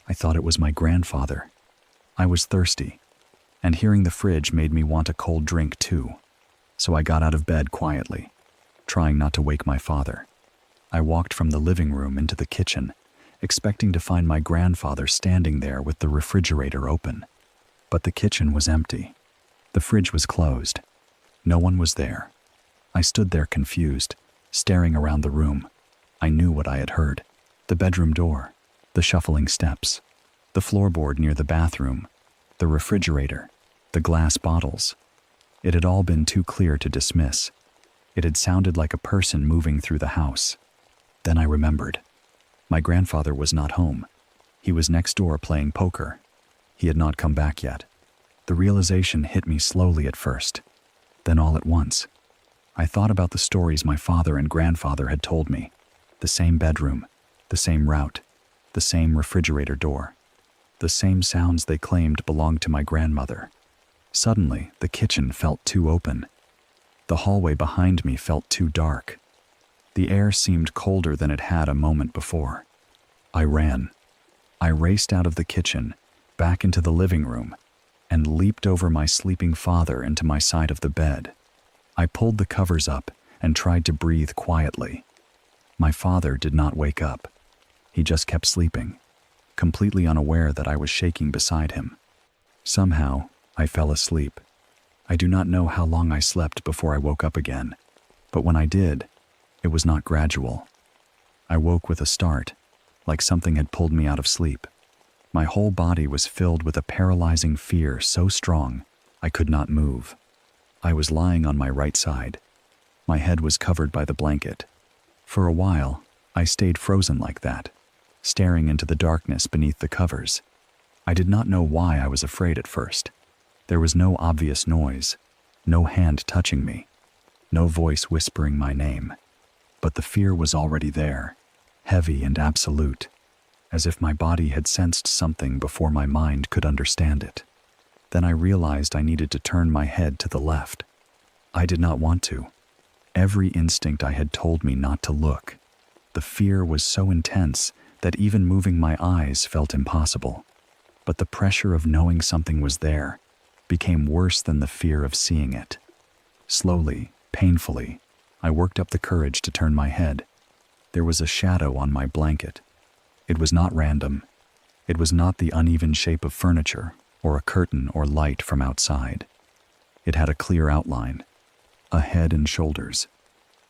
[SPEAKER 1] I thought it was my grandfather. I was thirsty, and hearing the fridge made me want a cold drink too. So I got out of bed quietly, trying not to wake my father. I walked from the living room into the kitchen, expecting to find my grandfather standing there with the refrigerator open. But the kitchen was empty. The fridge was closed. No one was there. I stood there confused, staring around the room. I knew what I had heard. The bedroom door, the shuffling steps, the floorboard near the bathroom, the refrigerator, the glass bottles. It had all been too clear to dismiss. It had sounded like a person moving through the house. Then I remembered. My grandfather was not home. He was next door playing poker. He had not come back yet. The realization hit me slowly at first, then all at once. I thought about the stories my father and grandfather had told me. The same bedroom, the same route, the same refrigerator door, the same sounds they claimed belonged to my grandmother. Suddenly, the kitchen felt too open. The hallway behind me felt too dark. The air seemed colder than it had a moment before. I ran. I raced out of the kitchen, back into the living room, and leaped over my sleeping father into my side of the bed. I pulled the covers up and tried to breathe quietly. My father did not wake up. He just kept sleeping, completely unaware that I was shaking beside him. Somehow, I fell asleep. I do not know how long I slept before I woke up again, but when I did, it was not gradual. I woke with a start, like something had pulled me out of sleep. My whole body was filled with a paralyzing fear so strong I could not move. I was lying on my right side. My head was covered by the blanket. For a while, I stayed frozen like that, staring into the darkness beneath the covers. I did not know why I was afraid at first. There was no obvious noise, no hand touching me, no voice whispering my name. But the fear was already there, heavy and absolute, as if my body had sensed something before my mind could understand it. Then I realized I needed to turn my head to the left. I did not want to. Every instinct I had told me not to look. The fear was so intense that even moving my eyes felt impossible. But the pressure of knowing something was there became worse than the fear of seeing it. Slowly, painfully, I worked up the courage to turn my head. There was a shadow on my blanket. It was not random. It was not the uneven shape of furniture or a curtain or light from outside. It had a clear outline, a head and shoulders,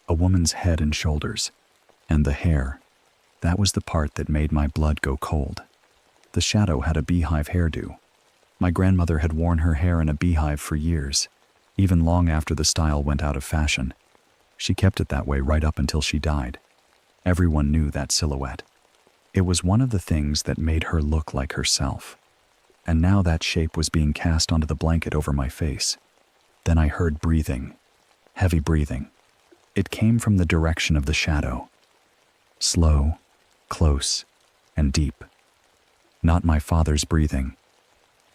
[SPEAKER 1] a woman's head and shoulders, and the hair. That was the part that made my blood go cold. The shadow had a beehive hairdo. My grandmother had worn her hair in a beehive for years, even long after the style went out of fashion. She kept it that way right up until she died. Everyone knew that silhouette. It was one of the things that made her look like herself. And now that shape was being cast onto the blanket over my face. Then I heard breathing, heavy breathing. It came from the direction of the shadow. Slow, close, and deep. Not my father's breathing.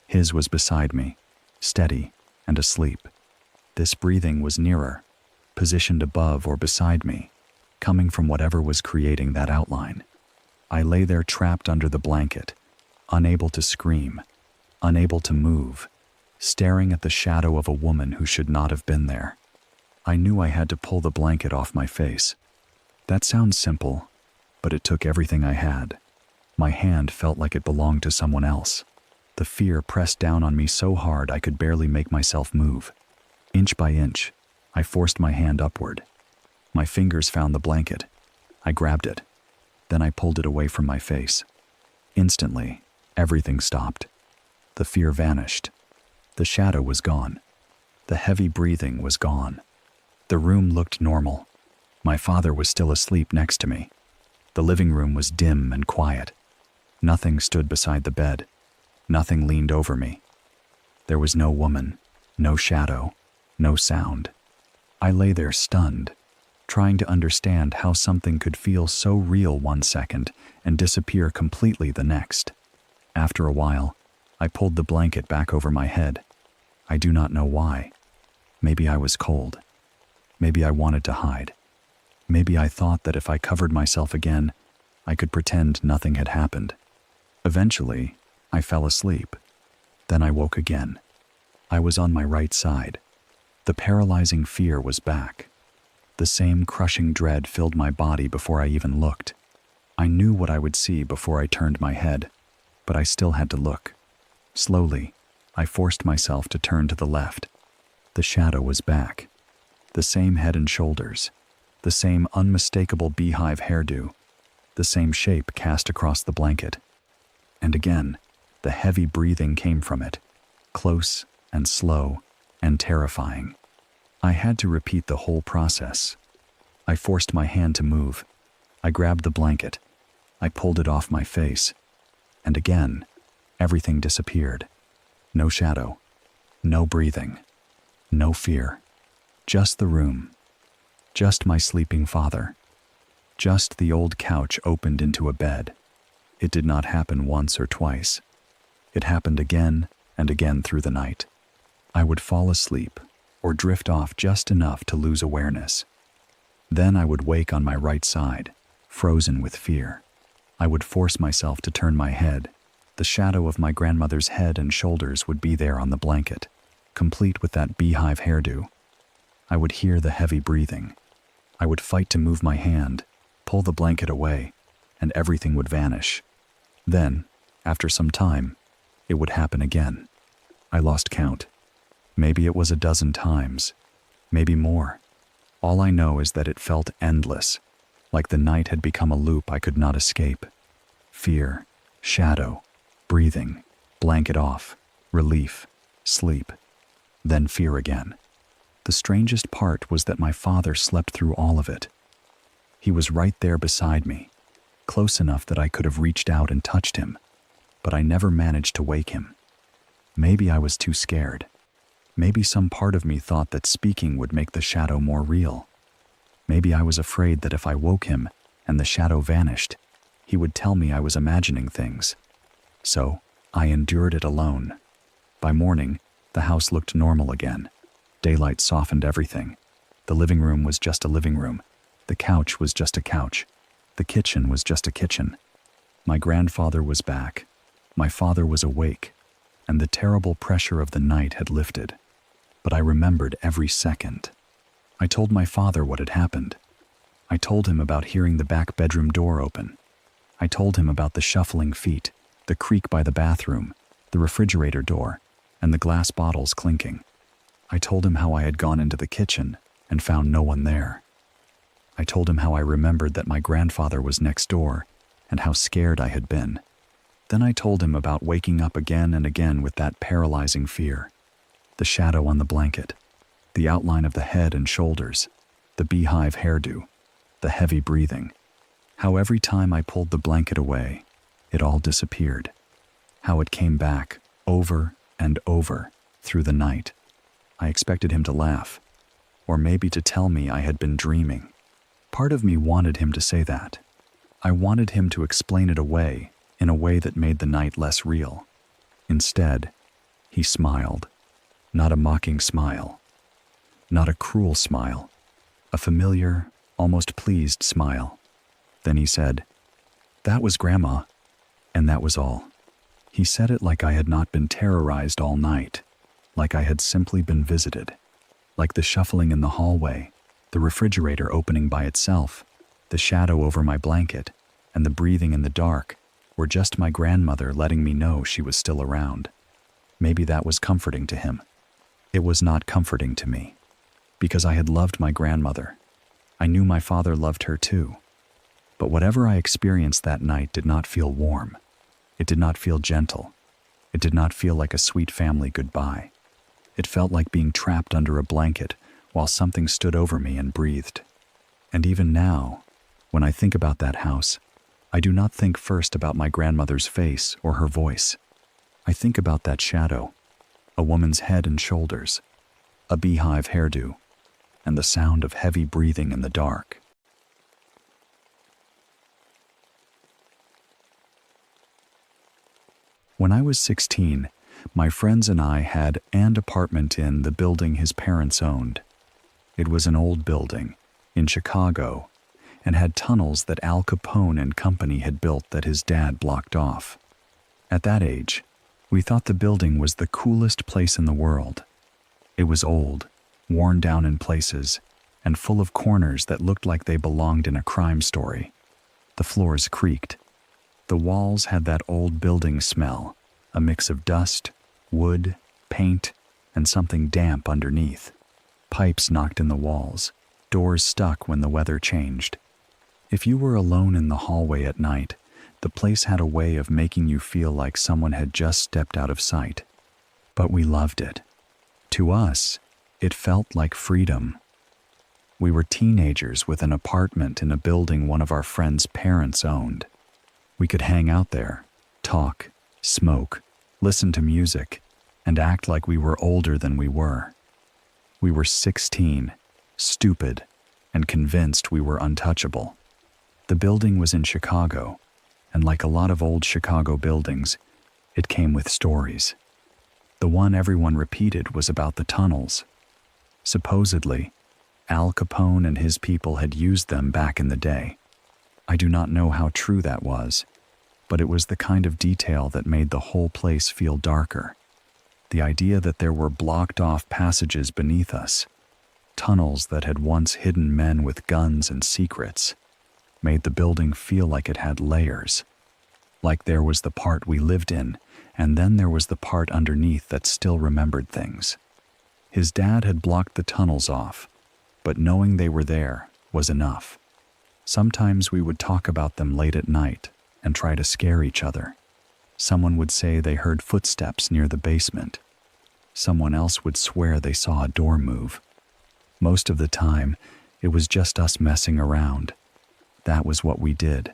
[SPEAKER 1] His was beside me, steady and asleep. This breathing was nearer, positioned above or beside me, coming from whatever was creating that outline. I lay there trapped under the blanket, unable to scream, unable to move, staring at the shadow of a woman who should not have been there. I knew I had to pull the blanket off my face. That sounds simple, but it took everything I had. My hand felt like it belonged to someone else. The fear pressed down on me so hard I could barely make myself move. Inch by inch, I forced my hand upward. My fingers found the blanket. I grabbed it. Then I pulled it away from my face. Instantly, everything stopped. The fear vanished. The shadow was gone. The heavy breathing was gone. The room looked normal. My father was still asleep next to me. The living room was dim and quiet. Nothing stood beside the bed. Nothing leaned over me. There was no woman, no shadow, no sound. I lay there stunned, trying to understand how something could feel so real one second and disappear completely the next. After a while, I pulled the blanket back over my head. I do not know why. Maybe I was cold. Maybe I wanted to hide. Maybe I thought that if I covered myself again, I could pretend nothing had happened. Eventually, I fell asleep. Then I woke again. I was on my right side. The paralyzing fear was back. The same crushing dread filled my body before I even looked. I knew what I would see before I turned my head, but I still had to look. Slowly, I forced myself to turn to the left. The shadow was back. The same head and shoulders. The same unmistakable beehive hairdo. The same shape cast across the blanket. And again, the heavy breathing came from it, close and slow and terrifying. I had to repeat the whole process. I forced my hand to move. I grabbed the blanket. I pulled it off my face. And again, everything disappeared. No shadow, no breathing, no fear. Just the room. Just my sleeping father. Just the old couch opened into a bed. It did not happen once or twice. It happened again and again through the night. I would fall asleep or drift off just enough to lose awareness. Then I would wake on my right side, frozen with fear. I would force myself to turn my head. The shadow of my grandmother's head and shoulders would be there on the blanket, complete with that beehive hairdo. I would hear the heavy breathing. I would fight to move my hand, pull the blanket away, and everything would vanish. Then, after some time, it would happen again. I lost count. Maybe it was a dozen times, maybe more. All I know is that it felt endless, like the night had become a loop I could not escape. Fear, shadow, breathing, blanket off, relief, sleep, then fear again. The strangest part was that my father slept through all of it. He was right there beside me, close enough that I could have reached out and touched him, but I never managed to wake him. Maybe I was too scared. Maybe some part of me thought that speaking would make the shadow more real. Maybe I was afraid that if I woke him and the shadow vanished, he would tell me I was imagining things. So, I endured it alone. By morning, the house looked normal again. Daylight softened everything. The living room was just a living room. The couch was just a couch. The kitchen was just a kitchen. My grandfather was back. My father was awake, and the terrible pressure of the night had lifted. But I remembered every second. I told my father what had happened. I told him about hearing the back bedroom door open. I told him about the shuffling feet, the creak by the bathroom, the refrigerator door, and the glass bottles clinking. I told him how I had gone into the kitchen and found no one there. I told him how I remembered that my grandfather was next door and how scared I had been. Then I told him about waking up again and again with that paralyzing fear. The shadow on the blanket, the outline of the head and shoulders, the beehive hairdo, the heavy breathing. How every time I pulled the blanket away, it all disappeared. How it came back over and over through the night. I expected him to laugh, or maybe to tell me I had been dreaming. Part of me wanted him to say that. I wanted him to explain it away in a way that made the night less real. Instead, he smiled. Not a mocking smile. Not a cruel smile. A familiar, almost pleased smile. Then he said, "That was Grandma," and that was all. He said it like I had not been terrorized all night, like I had simply been visited, like the shuffling in the hallway, the refrigerator opening by itself, the shadow over my blanket, and the breathing in the dark were just my grandmother letting me know she was still around. Maybe that was comforting to him. It was not comforting to me, because I had loved my grandmother. I knew my father loved her too. But whatever I experienced that night did not feel warm. It did not feel gentle. It did not feel like a sweet family goodbye. It felt like being trapped under a blanket while something stood over me and breathed. And even now, when I think about that house, I do not think first about my grandmother's face or her voice. I think about that shadow, a woman's head and shoulders, a beehive hairdo, and the sound of heavy breathing in the dark. When I was 16, my friends and I had an apartment in the building his parents owned. It was an old building in Chicago and had tunnels that Al Capone and company had built that his dad blocked off. At that age, we thought the building was the coolest place in the world. It was old, worn down in places, and full of corners that looked like they belonged in a crime story. The floors creaked. The walls had that old building smell, a mix of dust, wood, paint, and something damp underneath. Pipes knocked in the walls, doors stuck when the weather changed. If you were alone in the hallway at night, the place had a way of making you feel like someone had just stepped out of sight. But we loved it. To us, it felt like freedom. We were teenagers with an apartment in a building one of our friends' parents owned. We could hang out there, talk, smoke, listen to music, and act like we were older than we were. We were 16, stupid, and convinced we were untouchable. The building was in Chicago, and like a lot of old Chicago buildings, it came with stories. The one everyone repeated was about the tunnels. Supposedly, Al Capone and his people had used them back in the day. I do not know how true that was, but it was the kind of detail that made the whole place feel darker. The idea that there were blocked-off passages beneath us, tunnels that had once hidden men with guns and secrets, made the building feel like it had layers. Like there was the part we lived in, and then there was the part underneath that still remembered things. His dad had blocked the tunnels off, but knowing they were there was enough. Sometimes we would talk about them late at night and try to scare each other. Someone would say they heard footsteps near the basement. Someone else would swear they saw a door move. Most of the time, it was just us messing around. That was what we did.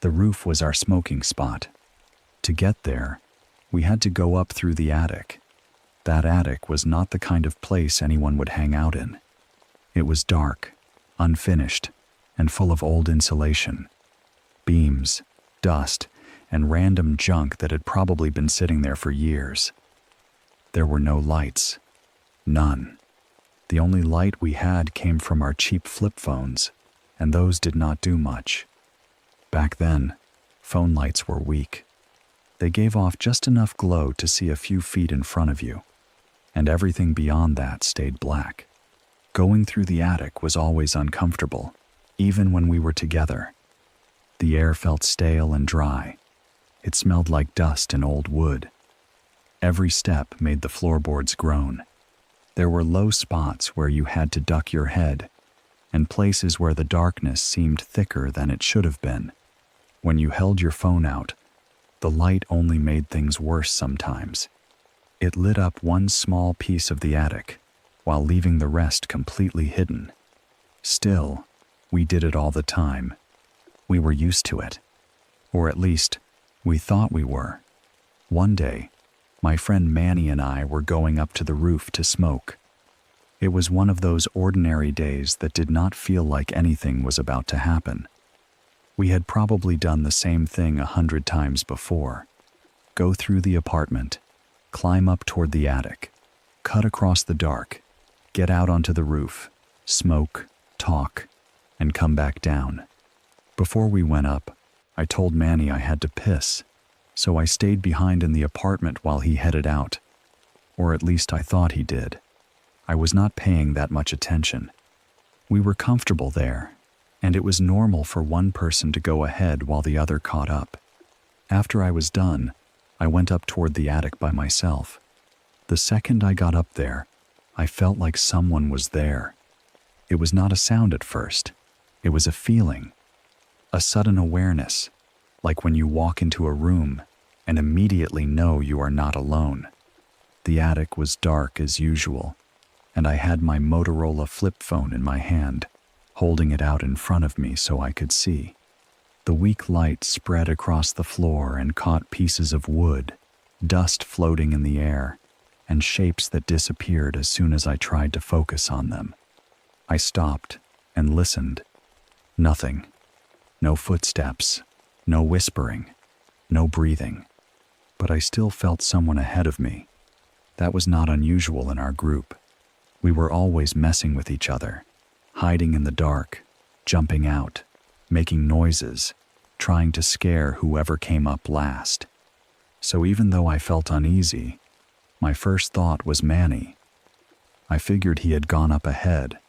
[SPEAKER 1] The roof was our smoking spot. To get there, we had to go up through the attic. That attic was not the kind of place anyone would hang out in. It was dark, unfinished, and full of old insulation. Beams, dust, and random junk that had probably been sitting there for years. There were no lights. None. The only light we had came from our cheap flip phones, and those did not do much. Back then, phone lights were weak. They gave off just enough glow to see a few feet in front of you, and everything beyond that stayed black. Going through the attic was always uncomfortable, even when we were together. The air felt stale and dry. It smelled like dust and old wood. Every step made the floorboards groan. There were low spots where you had to duck your head, and places where the darkness seemed thicker than it should have been. When you held your phone out, the light only made things worse sometimes. It lit up one small piece of the attic, while leaving the rest completely hidden. Still, we did it all the time. We were used to it. Or at least, we thought we were. One day, my friend Manny and I were going up to the roof to smoke. It was one of those ordinary days that did not feel like anything was about to happen. We had probably done the same thing 100 times before. Go through the apartment, climb up toward the attic, cut across the dark, get out onto the roof, smoke, talk, and come back down. Before we went up, I told Manny I had to piss, so I stayed behind in the apartment while he headed out. Or at least I thought he did. I was not paying that much attention. We were comfortable there, and it was normal for one person to go ahead while the other caught up. After I was done, I went up toward the attic by myself. The second I got up there, I felt like someone was there. It was not a sound at first. It was a feeling. A sudden awareness, like when you walk into a room and immediately know you are not alone. The attic was dark as usual, and I had my Motorola flip phone in my hand, holding it out in front of me so I could see. The weak light spread across the floor and caught pieces of wood, dust floating in the air, and shapes that disappeared as soon as I tried to focus on them. I stopped and listened. Nothing. No footsteps, no whispering, no breathing. But I still felt someone ahead of me. That was not unusual in our group. We were always messing with each other, hiding in the dark, jumping out, making noises, trying to scare whoever came up last. So even though I felt uneasy, my first thought was Manny. I figured he had gone up ahead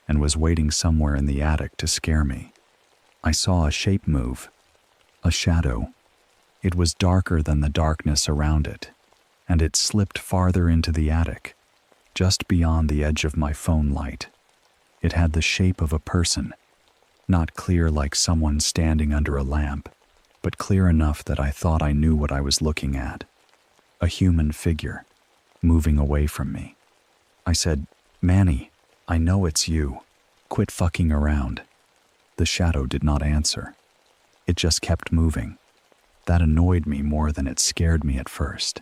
[SPEAKER 1] and was waiting somewhere in the attic to scare me. I saw a shape move, a shadow. It was darker than the darkness around it, and it slipped farther into the attic, just beyond the edge of my phone light. It had the shape of a person, not clear like someone standing under a lamp, but clear enough that I thought I knew what I was looking at. A human figure, moving away from me. I said, "Manny, I know it's you. Quit fucking around." The shadow did not answer. It just kept moving. That annoyed me more than it scared me at first.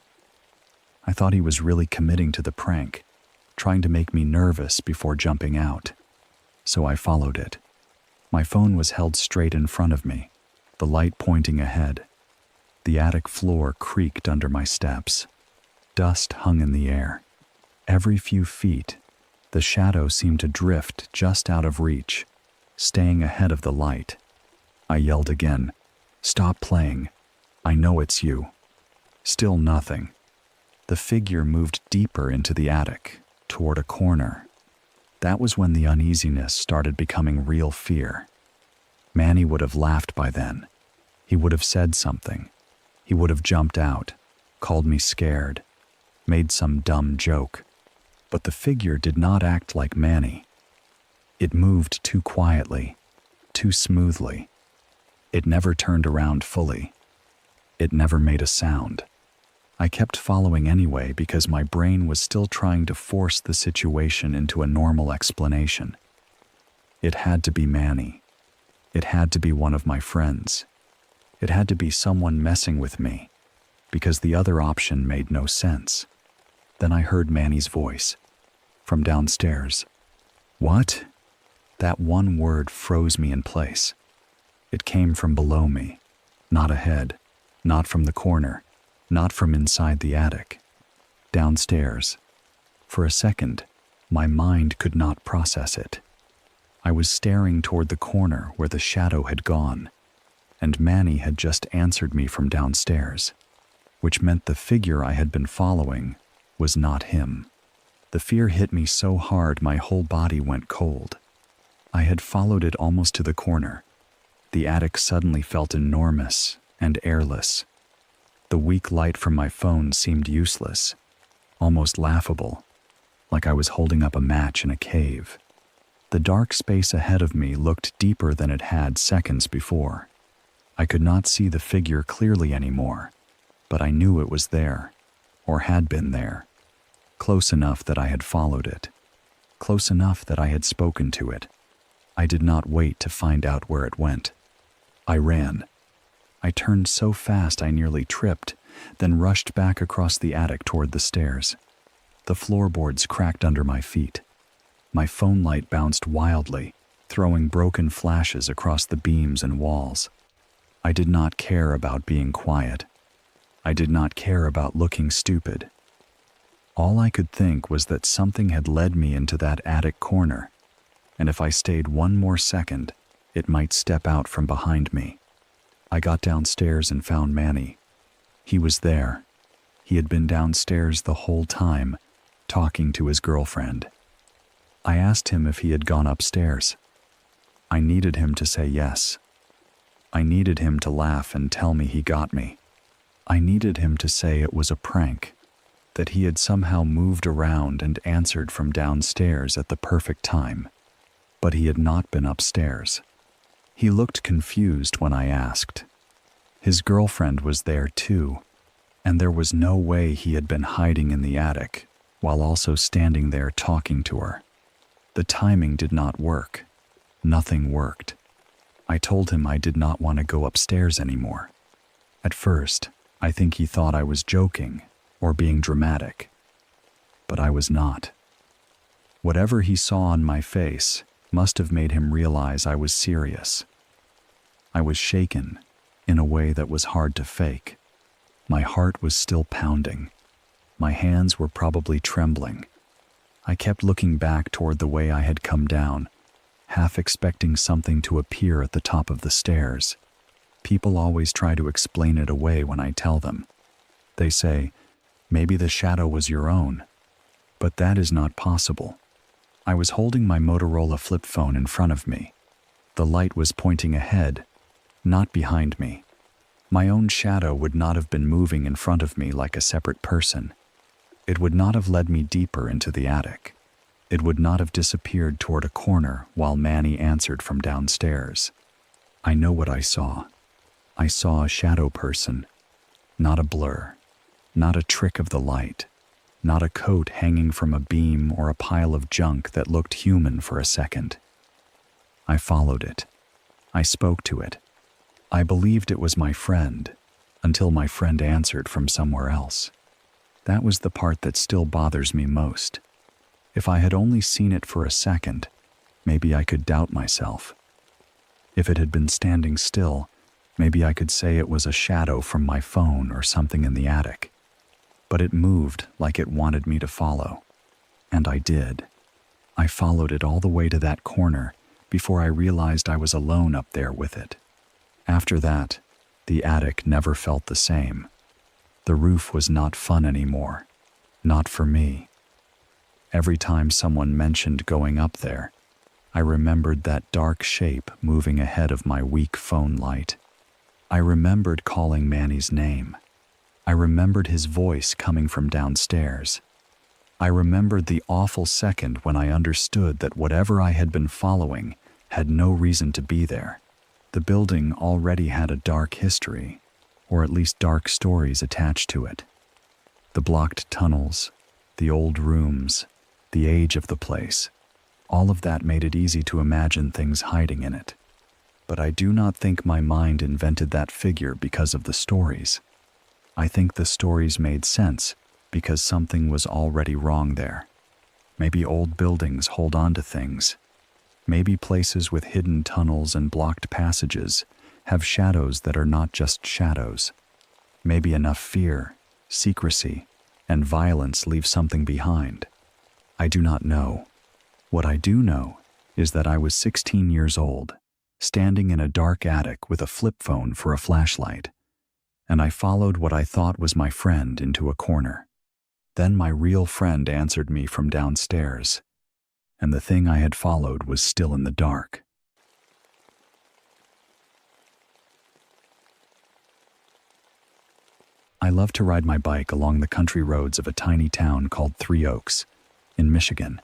[SPEAKER 1] I thought he was really committing to the prank, trying to make me nervous before jumping out. So I followed it. My phone was held straight in front of me, the light pointing ahead. The attic floor creaked under my steps. Dust hung in the air. Every few feet, the shadow seemed to drift just out of reach, staying ahead of the light. I yelled again, "Stop playing. I know it's you." Still nothing. The figure moved deeper into the attic, toward a corner. That was when the uneasiness started becoming real fear. Manny would have laughed by then. He would have said something. He would have jumped out, called me scared, made some dumb joke. But the figure did not act like Manny. It moved too quietly, too smoothly. It never turned around fully. It never made a sound. I kept following anyway because my brain was still trying to force the situation into a normal explanation. It had to be Manny. It had to be one of my friends. It had to be someone messing with me, because the other option made no sense. Then I heard Manny's voice, from downstairs. "What?" That one word froze me in place. It came from below me, not ahead, not from the corner, not from inside the attic. Downstairs. For a second, my mind could not process it. I was staring toward the corner where the shadow had gone, and Manny had just answered me from downstairs, which meant the figure I had been following was not him. The fear hit me so hard my whole body went cold. I had followed it almost to the corner. The attic suddenly felt enormous and airless. The weak light from my phone seemed useless, almost laughable, like I was holding up a match in a cave. The dark space ahead of me looked deeper than it had seconds before. I could not see the figure clearly anymore, but I knew it was there, or had been there. Close enough that I had followed it. Close enough that I had spoken to it. I did not wait to find out where it went. I ran. I turned so fast I nearly tripped, then rushed back across the attic toward the stairs. The floorboards cracked under my feet. My phone light bounced wildly, throwing broken flashes across the beams and walls. I did not care about being quiet. I did not care about looking stupid. All I could think was that something had led me into that attic corner, and if I stayed one more second, it might step out from behind me. I got downstairs and found Manny. He was there. He had been downstairs the whole time, talking to his girlfriend. I asked him if he had gone upstairs. I needed him to say yes. I needed him to laugh and tell me he got me. I needed him to say it was a prank, that he had somehow moved around and answered from downstairs at the perfect time. But he had not been upstairs. He looked confused when I asked. His girlfriend was there too, and there was no way he had been hiding in the attic while also standing there talking to her. The timing did not work. Nothing worked. I told him I did not want to go upstairs anymore. At first, I think he thought I was joking or being dramatic. But I was not. Whatever he saw on my face must have made him realize I was serious. I was shaken in a way that was hard to fake. My heart was still pounding. My hands were probably trembling. I kept looking back toward the way I had come down, half expecting something to appear at the top of the stairs. People always try to explain it away when I tell them. They say, maybe the shadow was your own. But that is not possible. I was holding my Motorola flip phone in front of me. The light was pointing ahead, not behind me. My own shadow would not have been moving in front of me like a separate person. It would not have led me deeper into the attic. It would not have disappeared toward a corner while Manny answered from downstairs. I know what I saw. I saw a shadow person, not a blur, not a trick of the light, not a coat hanging from a beam or a pile of junk that looked human for a second. I followed it. I spoke to it. I believed it was my friend, until my friend answered from somewhere else. That was the part that still bothers me most. If I had only seen it for a second, maybe I could doubt myself. If it had been standing still, maybe I could say it was a shadow from my phone or something in the attic. But it moved like it wanted me to follow. And I did. I followed it all the way to that corner before I realized I was alone up there with it. After that, the attic never felt the same. The roof was not fun anymore. Not for me. Every time someone mentioned going up there, I remembered that dark shape moving ahead of my weak phone light. I remembered calling Manny's name. I remembered his voice coming from downstairs. I remembered the awful second when I understood that whatever I had been following had no reason to be there. The building already had a dark history, or at least dark stories attached to it. The blocked tunnels, the old rooms, the age of the place, all of that made it easy to imagine things hiding in it. But I do not think my mind invented that figure because of the stories. I think the stories made sense because something was already wrong there. Maybe old buildings hold on to things. Maybe places with hidden tunnels and blocked passages have shadows that are not just shadows. Maybe enough fear, secrecy, and violence leave something behind. I do not know. What I do know is that I was 16 years old, standing in a dark attic with a flip phone for a flashlight, and I followed what I thought was my friend into a corner. Then my real friend answered me from downstairs, and the thing I had followed was still in the dark. I love to ride my bike along the country roads of a tiny town called Three Oaks, in Michigan.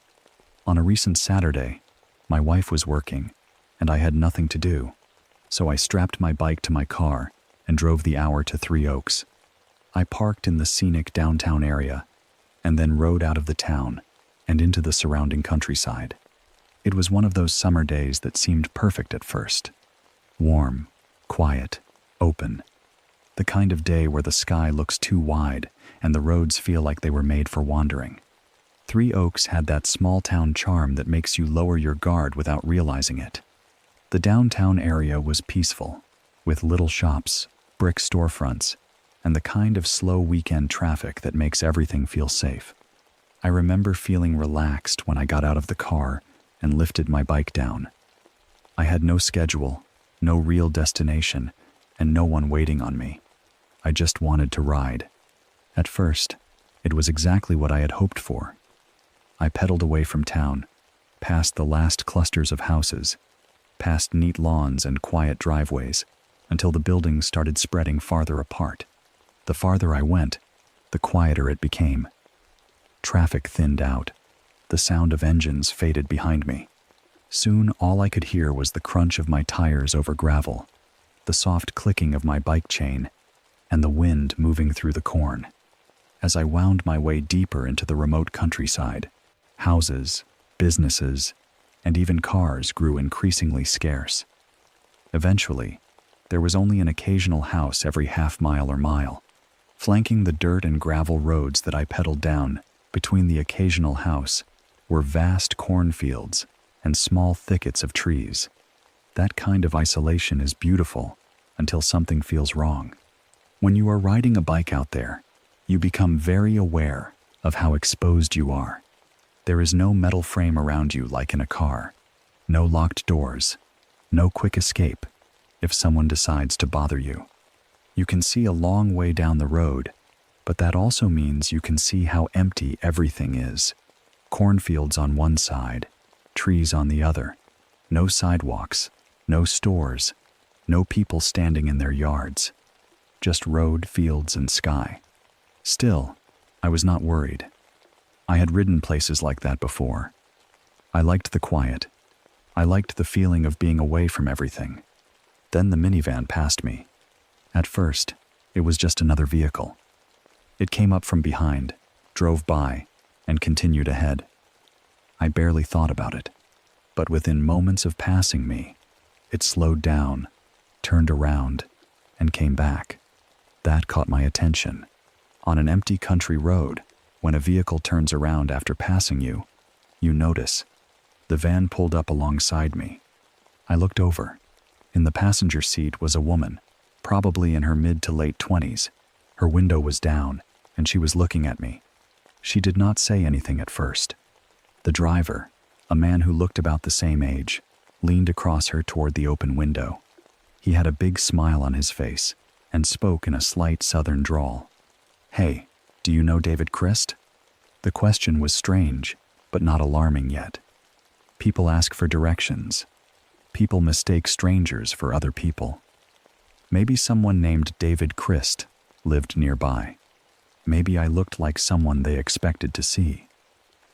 [SPEAKER 1] On a recent Saturday, my wife was working, and I had nothing to do, so I strapped my bike to my car and drove the hour to Three Oaks. I parked in the scenic downtown area, and then rode out of the town and into the surrounding countryside. It was one of those summer days that seemed perfect at first. Warm, quiet, open. The kind of day where the sky looks too wide and the roads feel like they were made for wandering. Three Oaks had that small-town charm that makes you lower your guard without realizing it. The downtown area was peaceful, with little shops, brick storefronts, and the kind of slow weekend traffic that makes everything feel safe. I remember feeling relaxed when I got out of the car and lifted my bike down. I had no schedule, no real destination, and no one waiting on me. I just wanted to ride. At first, it was exactly what I had hoped for. I pedaled away from town, past the last clusters of houses, past neat lawns and quiet driveways, until the buildings started spreading farther apart. The farther I went, the quieter it became. Traffic thinned out. The sound of engines faded behind me. Soon all I could hear was the crunch of my tires over gravel, the soft clicking of my bike chain, and the wind moving through the corn. As I wound my way deeper into the remote countryside, houses, businesses, and even cars grew increasingly scarce. Eventually, there was only an occasional house every half-mile or mile. Flanking the dirt and gravel roads that I pedaled down, between the occasional house, were vast cornfields and small thickets of trees. That kind of isolation is beautiful until something feels wrong. When you are riding a bike out there, you become very aware of how exposed you are. There is no metal frame around you like in a car, no locked doors, no quick escape if someone decides to bother you. You can see a long way down the road, but that also means you can see how empty everything is. Cornfields on one side, trees on the other, no sidewalks, no stores, no people standing in their yards, just road, fields, and sky. Still, I was not worried. I had ridden places like that before. I liked the quiet. I liked the feeling of being away from everything. Then the minivan passed me. At first, it was just another vehicle. It came up from behind, drove by, and continued ahead. I barely thought about it, but within moments of passing me, it slowed down, turned around, and came back. That caught my attention. On an empty country road, when a vehicle turns around after passing you, you notice. The van pulled up alongside me. I looked over. In the passenger seat was a woman, probably in her mid to late 20s. Her window was down, and she was looking at me. She did not say anything at first. The driver, a man who looked about the same age, leaned across her toward the open window. He had a big smile on his face and spoke in a slight southern drawl. "Hey, do you know David Christ?" The question was strange, but not alarming yet. People ask for directions. People mistake strangers for other people. Maybe someone named David Christ lived nearby. Maybe I looked like someone they expected to see.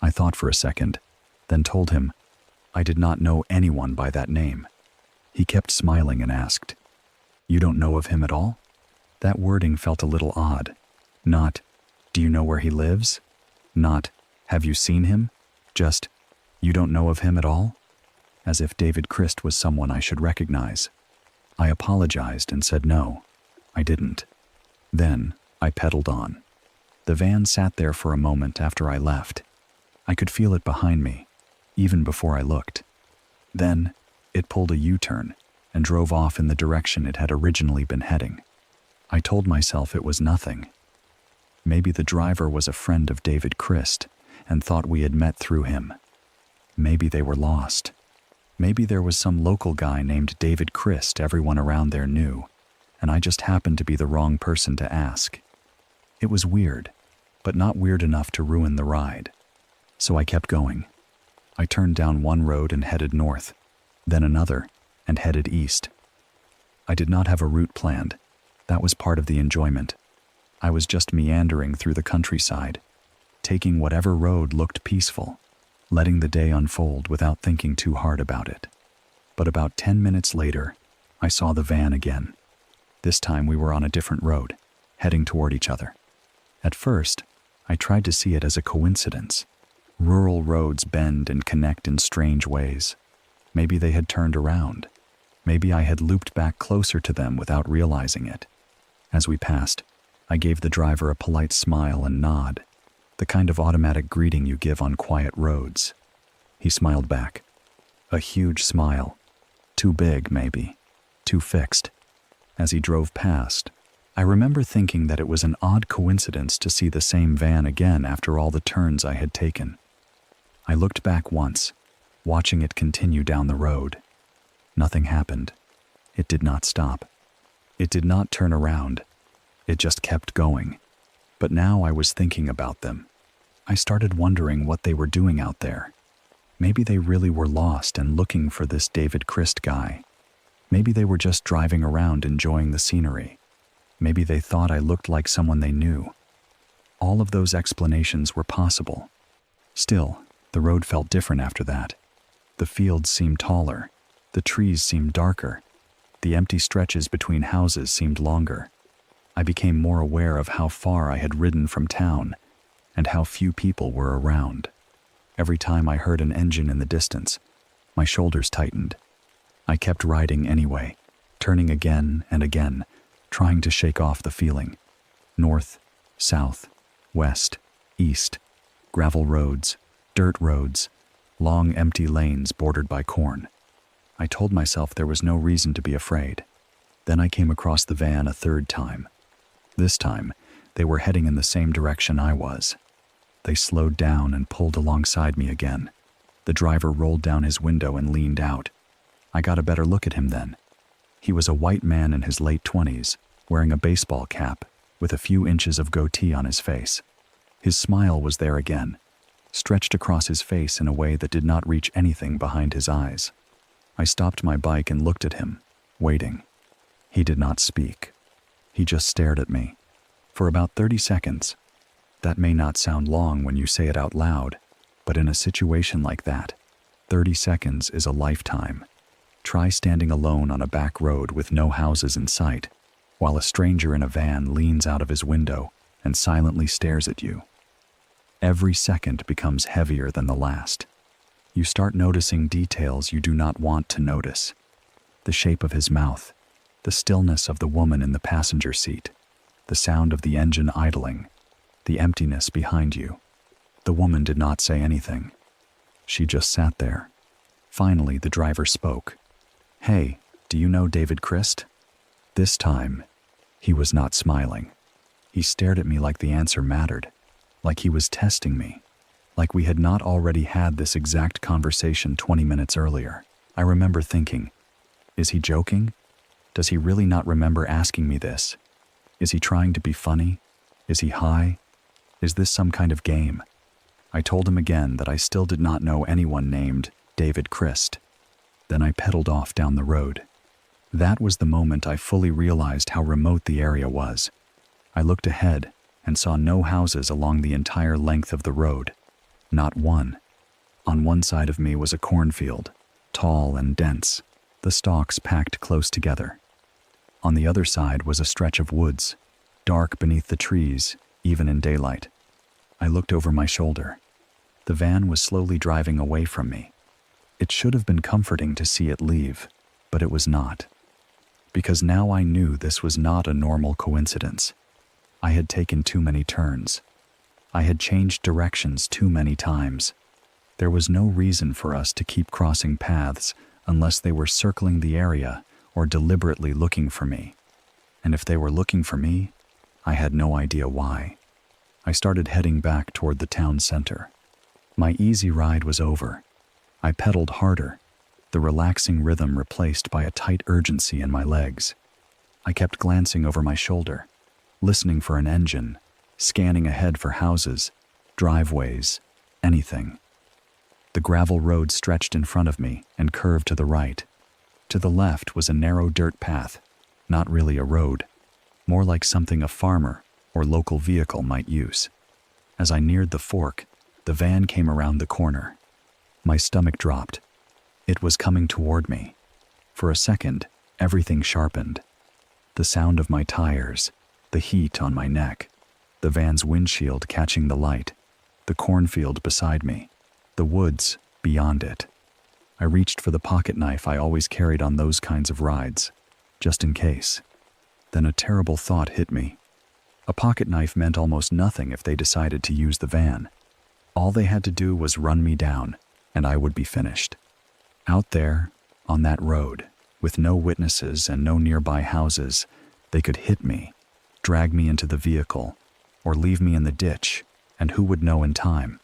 [SPEAKER 1] I thought for a second, then told him I did not know anyone by that name. He kept smiling and asked, "You don't know of him at all?" That wording felt a little odd. Not, "Do you know where he lives?" Not, "Have you seen him?" Just, "You don't know of him at all?" As if David Christ was someone I should recognize. I apologized and said no, I didn't. Then I pedaled on. The van sat there for a moment after I left. I could feel it behind me, even before I looked. Then it pulled a U-turn and drove off in the direction it had originally been heading. I told myself it was nothing. Maybe the driver was a friend of David Christ and thought we had met through him. Maybe they were lost. Maybe there was some local guy named David Christ everyone around there knew, and I just happened to be the wrong person to ask. It was weird, but not weird enough to ruin the ride. So I kept going. I turned down one road and headed north, then another, and headed east. I did not have a route planned. That was part of the enjoyment. I was just meandering through the countryside, taking whatever road looked peaceful, letting the day unfold without thinking too hard about it. But about 10 minutes later, I saw the van again. This time we were on a different road, heading toward each other. At first, I tried to see it as a coincidence. Rural roads bend and connect in strange ways. Maybe they had turned around. Maybe I had looped back closer to them without realizing it. As we passed, I gave the driver a polite smile and nod. The kind of automatic greeting you give on quiet roads. He smiled back. A huge smile. Too big, maybe. Too fixed. As he drove past, I remember thinking that it was an odd coincidence to see the same van again after all the turns I had taken. I looked back once, watching it continue down the road. Nothing happened. It did not stop. It did not turn around. It just kept going. But now I was thinking about them. I started wondering what they were doing out there. Maybe they really were lost and looking for this David Christ guy. Maybe they were just driving around enjoying the scenery. Maybe they thought I looked like someone they knew. All of those explanations were possible. Still, the road felt different after that. The fields seemed taller. The trees seemed darker. The empty stretches between houses seemed longer. I became more aware of how far I had ridden from town and how few people were around. Every time I heard an engine in the distance, my shoulders tightened. I kept riding anyway, turning again and again, trying to shake off the feeling. North, south, west, east, gravel roads, dirt roads, long empty lanes bordered by corn. I told myself there was no reason to be afraid. Then I came across the van a third time. This time, they were heading in the same direction I was. They slowed down and pulled alongside me again. The driver rolled down his window and leaned out. I got a better look at him then. He was a white man in his late 20s, wearing a baseball cap, with a few inches of goatee on his face. His smile was there again, stretched across his face in a way that did not reach anything behind his eyes. I stopped my bike and looked at him, waiting. He did not speak. He just stared at me. For about 30 seconds. That may not sound long when you say it out loud, but in a situation like that, 30 seconds is a lifetime. Try standing alone on a back road with no houses in sight, while a stranger in a van leans out of his window and silently stares at you. Every second becomes heavier than the last. You start noticing details you do not want to notice. The shape of his mouth, the stillness of the woman in the passenger seat, the sound of the engine idling, the emptiness behind you. The woman did not say anything. She just sat there. Finally, the driver spoke. "Hey, do you know David Christ?" This time, he was not smiling. He stared at me like the answer mattered, like he was testing me, like we had not already had this exact conversation 20 minutes earlier. I remember thinking, is he joking? Does he really not remember asking me this? Is he trying to be funny? Is he high? Is this some kind of game? I told him again that I still did not know anyone named David Christ. Then I pedaled off down the road. That was the moment I fully realized how remote the area was. I looked ahead and saw no houses along the entire length of the road. Not one. On one side of me was a cornfield, tall and dense, the stalks packed close together. On the other side was a stretch of woods, dark beneath the trees, even in daylight. I looked over my shoulder. The van was slowly driving away from me. It should have been comforting to see it leave, but it was not. Because now I knew this was not a normal coincidence. I had taken too many turns. I had changed directions too many times. There was no reason for us to keep crossing paths unless they were circling the area or deliberately looking for me. And if they were looking for me, I had no idea why. I started heading back toward the town center. My easy ride was over. I pedaled harder, the relaxing rhythm replaced by a tight urgency in my legs. I kept glancing over my shoulder, listening for an engine, scanning ahead for houses, driveways, anything. The gravel road stretched in front of me and curved to the right. To the left was a narrow dirt path, not really a road, more like something a farmer or local vehicle might use. As I neared the fork, the van came around the corner. My stomach dropped. It was coming toward me. For a second, everything sharpened. The sound of my tires, the heat on my neck, the van's windshield catching the light, the cornfield beside me, the woods beyond it. I reached for the pocket knife I always carried on those kinds of rides, just in case. Then a terrible thought hit me. A pocket knife meant almost nothing if they decided to use the van. All they had to do was run me down, and I would be finished. Out there, on that road, with no witnesses and no nearby houses, they could hit me, drag me into the vehicle, or leave me in the ditch, and who would know in time?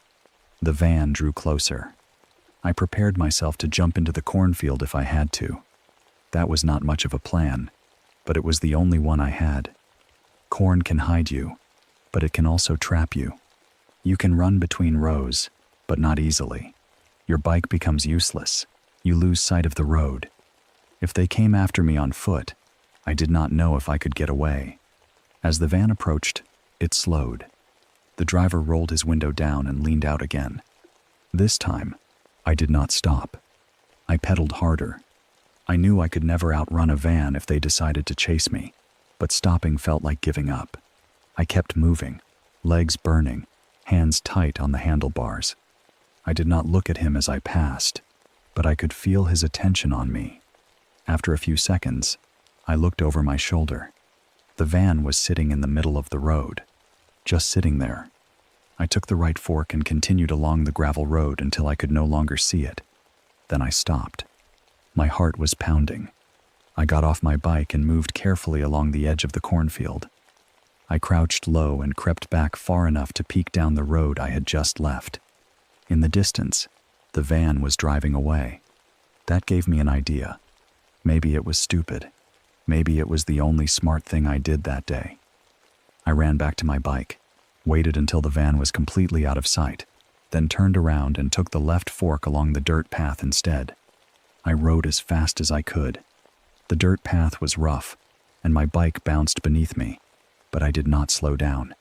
[SPEAKER 1] The van drew closer. I prepared myself to jump into the cornfield if I had to. That was not much of a plan, but it was the only one I had. Corn can hide you, but it can also trap you. You can run between rows, but not easily. Your bike becomes useless. You lose sight of the road. If they came after me on foot, I did not know if I could get away. As the van approached, it slowed. The driver rolled his window down and leaned out again. This time, I did not stop. I pedaled harder. I knew I could never outrun a van if they decided to chase me, but stopping felt like giving up. I kept moving, legs burning, hands tight on the handlebars. I did not look at him as I passed, but I could feel his attention on me. After a few seconds, I looked over my shoulder. The van was sitting in the middle of the road, just sitting there. I took the right fork and continued along the gravel road until I could no longer see it. Then I stopped. My heart was pounding. I got off my bike and moved carefully along the edge of the cornfield. I crouched low and crept back far enough to peek down the road I had just left. In the distance, the van was driving away. That gave me an idea. Maybe it was stupid. Maybe it was the only smart thing I did that day. I ran back to my bike, waited until the van was completely out of sight, then turned around and took the left fork along the dirt path instead. I rode as fast as I could. The dirt path was rough, and my bike bounced beneath me, but I did not slow down.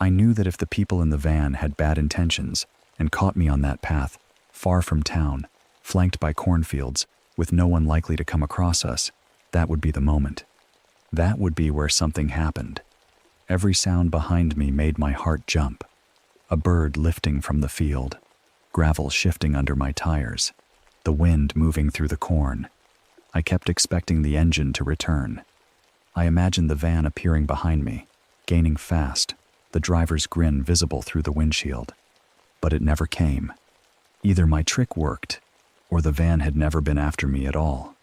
[SPEAKER 1] I knew that if the people in the van had bad intentions and caught me on that path, far from town, flanked by cornfields, with no one likely to come across us, that would be the moment. That would be where something happened. Every sound behind me made my heart jump. A bird lifting from the field, gravel shifting under my tires, the wind moving through the corn. I kept expecting the engine to return. I imagined the van appearing behind me, gaining fast, the driver's grin visible through the windshield. But it never came. Either my trick worked, or the van had never been after me at all.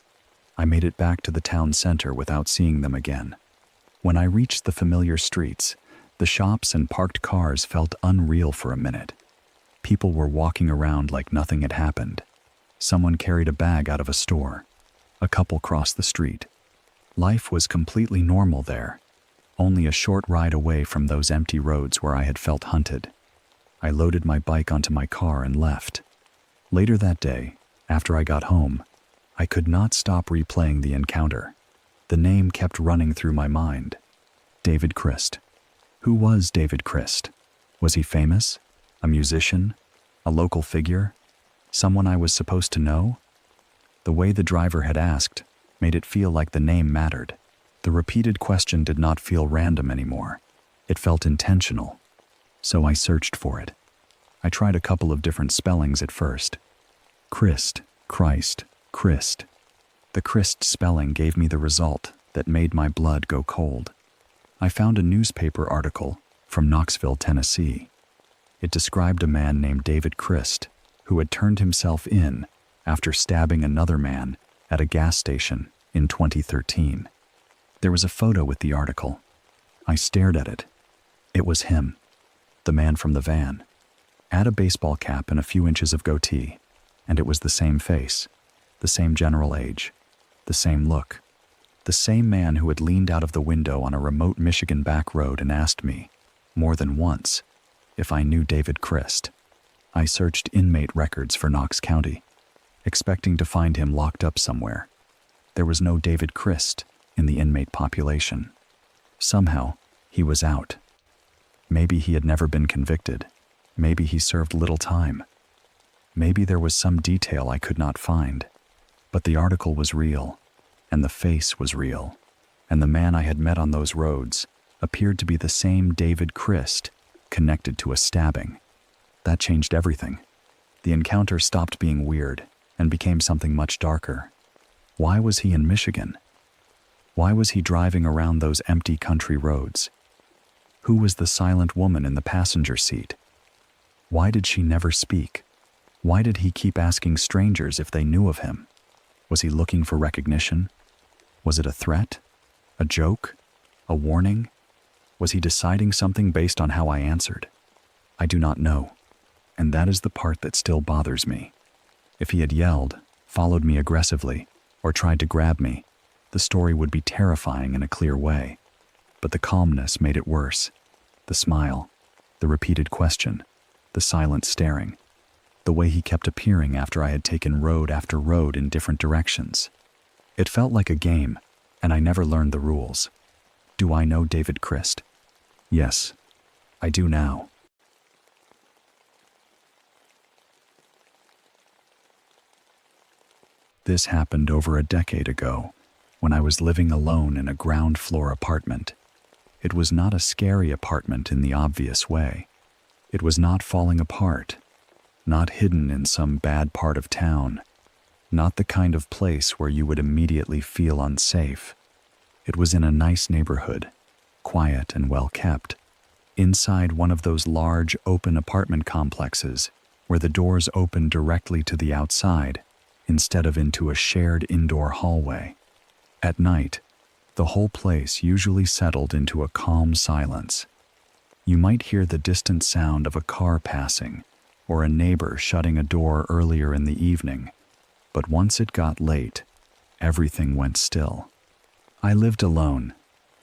[SPEAKER 1] I made it back to the town center without seeing them again. When I reached the familiar streets, the shops and parked cars felt unreal for a minute. People were walking around like nothing had happened. Someone carried a bag out of a store. A couple crossed the street. Life was completely normal there, only a short ride away from those empty roads where I had felt hunted. I loaded my bike onto my car and left. Later that day, after I got home, I could not stop replaying the encounter. The name kept running through my mind. David Christ. Who was David Christ? Was he famous? A musician? A local figure? Someone I was supposed to know? The way the driver had asked made it feel like the name mattered. The repeated question did not feel random anymore. It felt intentional. So I searched for it. I tried a couple of different spellings at first. Christ, Christ, Christ. The Christ spelling gave me the result that made my blood go cold. I found a newspaper article from Knoxville, Tennessee. It described a man named David Christ who had turned himself in after stabbing another man at a gas station in 2013. There was a photo with the article. I stared at it. It was him, the man from the van. Add a baseball cap and a few inches of goatee, and it was the same face, the same general age, the same look. The same man who had leaned out of the window on a remote Michigan back road and asked me, more than once, if I knew David Christ. I searched inmate records for Knox County, expecting to find him locked up somewhere. There was no David Christ in the inmate population. Somehow, he was out. Maybe he had never been convicted. Maybe he served little time. Maybe there was some detail I could not find. But the article was real, and the face was real, and the man I had met on those roads appeared to be the same David Christ connected to a stabbing. That changed everything. The encounter stopped being weird and became something much darker. Why was he in Michigan? Why was he driving around those empty country roads? Who was the silent woman in the passenger seat? Why did she never speak? Why did he keep asking strangers if they knew of him? Was he looking for recognition? Was it a threat? A joke? A warning? Was he deciding something based on how I answered? I do not know, and that is the part that still bothers me. If he had yelled, followed me aggressively, or tried to grab me, the story would be terrifying in a clear way. But the calmness made it worse. The smile, the repeated question, the silent staring, the way he kept appearing after I had taken road after road in different directions. It felt like a game, and I never learned the rules. Do I know David Christ? Yes, I do now. This happened over a decade ago, when I was living alone in a ground-floor apartment. It was not a scary apartment in the obvious way. It was not falling apart, not hidden in some bad part of town, not the kind of place where you would immediately feel unsafe. It was in a nice neighborhood, quiet and well-kept, inside one of those large, open apartment complexes where the doors open directly to the outside instead of into a shared indoor hallway. At night, the whole place usually settled into a calm silence. You might hear the distant sound of a car passing or a neighbor shutting a door earlier in the evening, but once it got late, everything went still. I lived alone,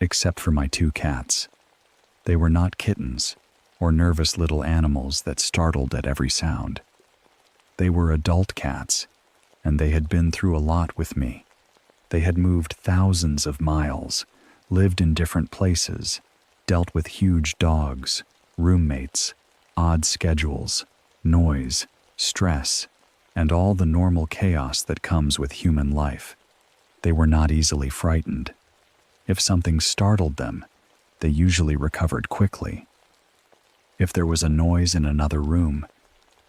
[SPEAKER 1] except for my 2 cats. They were not kittens or nervous little animals that startled at every sound. They were adult cats, and they had been through a lot with me. They had moved thousands of miles, lived in different places, dealt with huge dogs, roommates, odd schedules, noise, stress, and all the normal chaos that comes with human life. They were not easily frightened. If something startled them, they usually recovered quickly. If there was a noise in another room,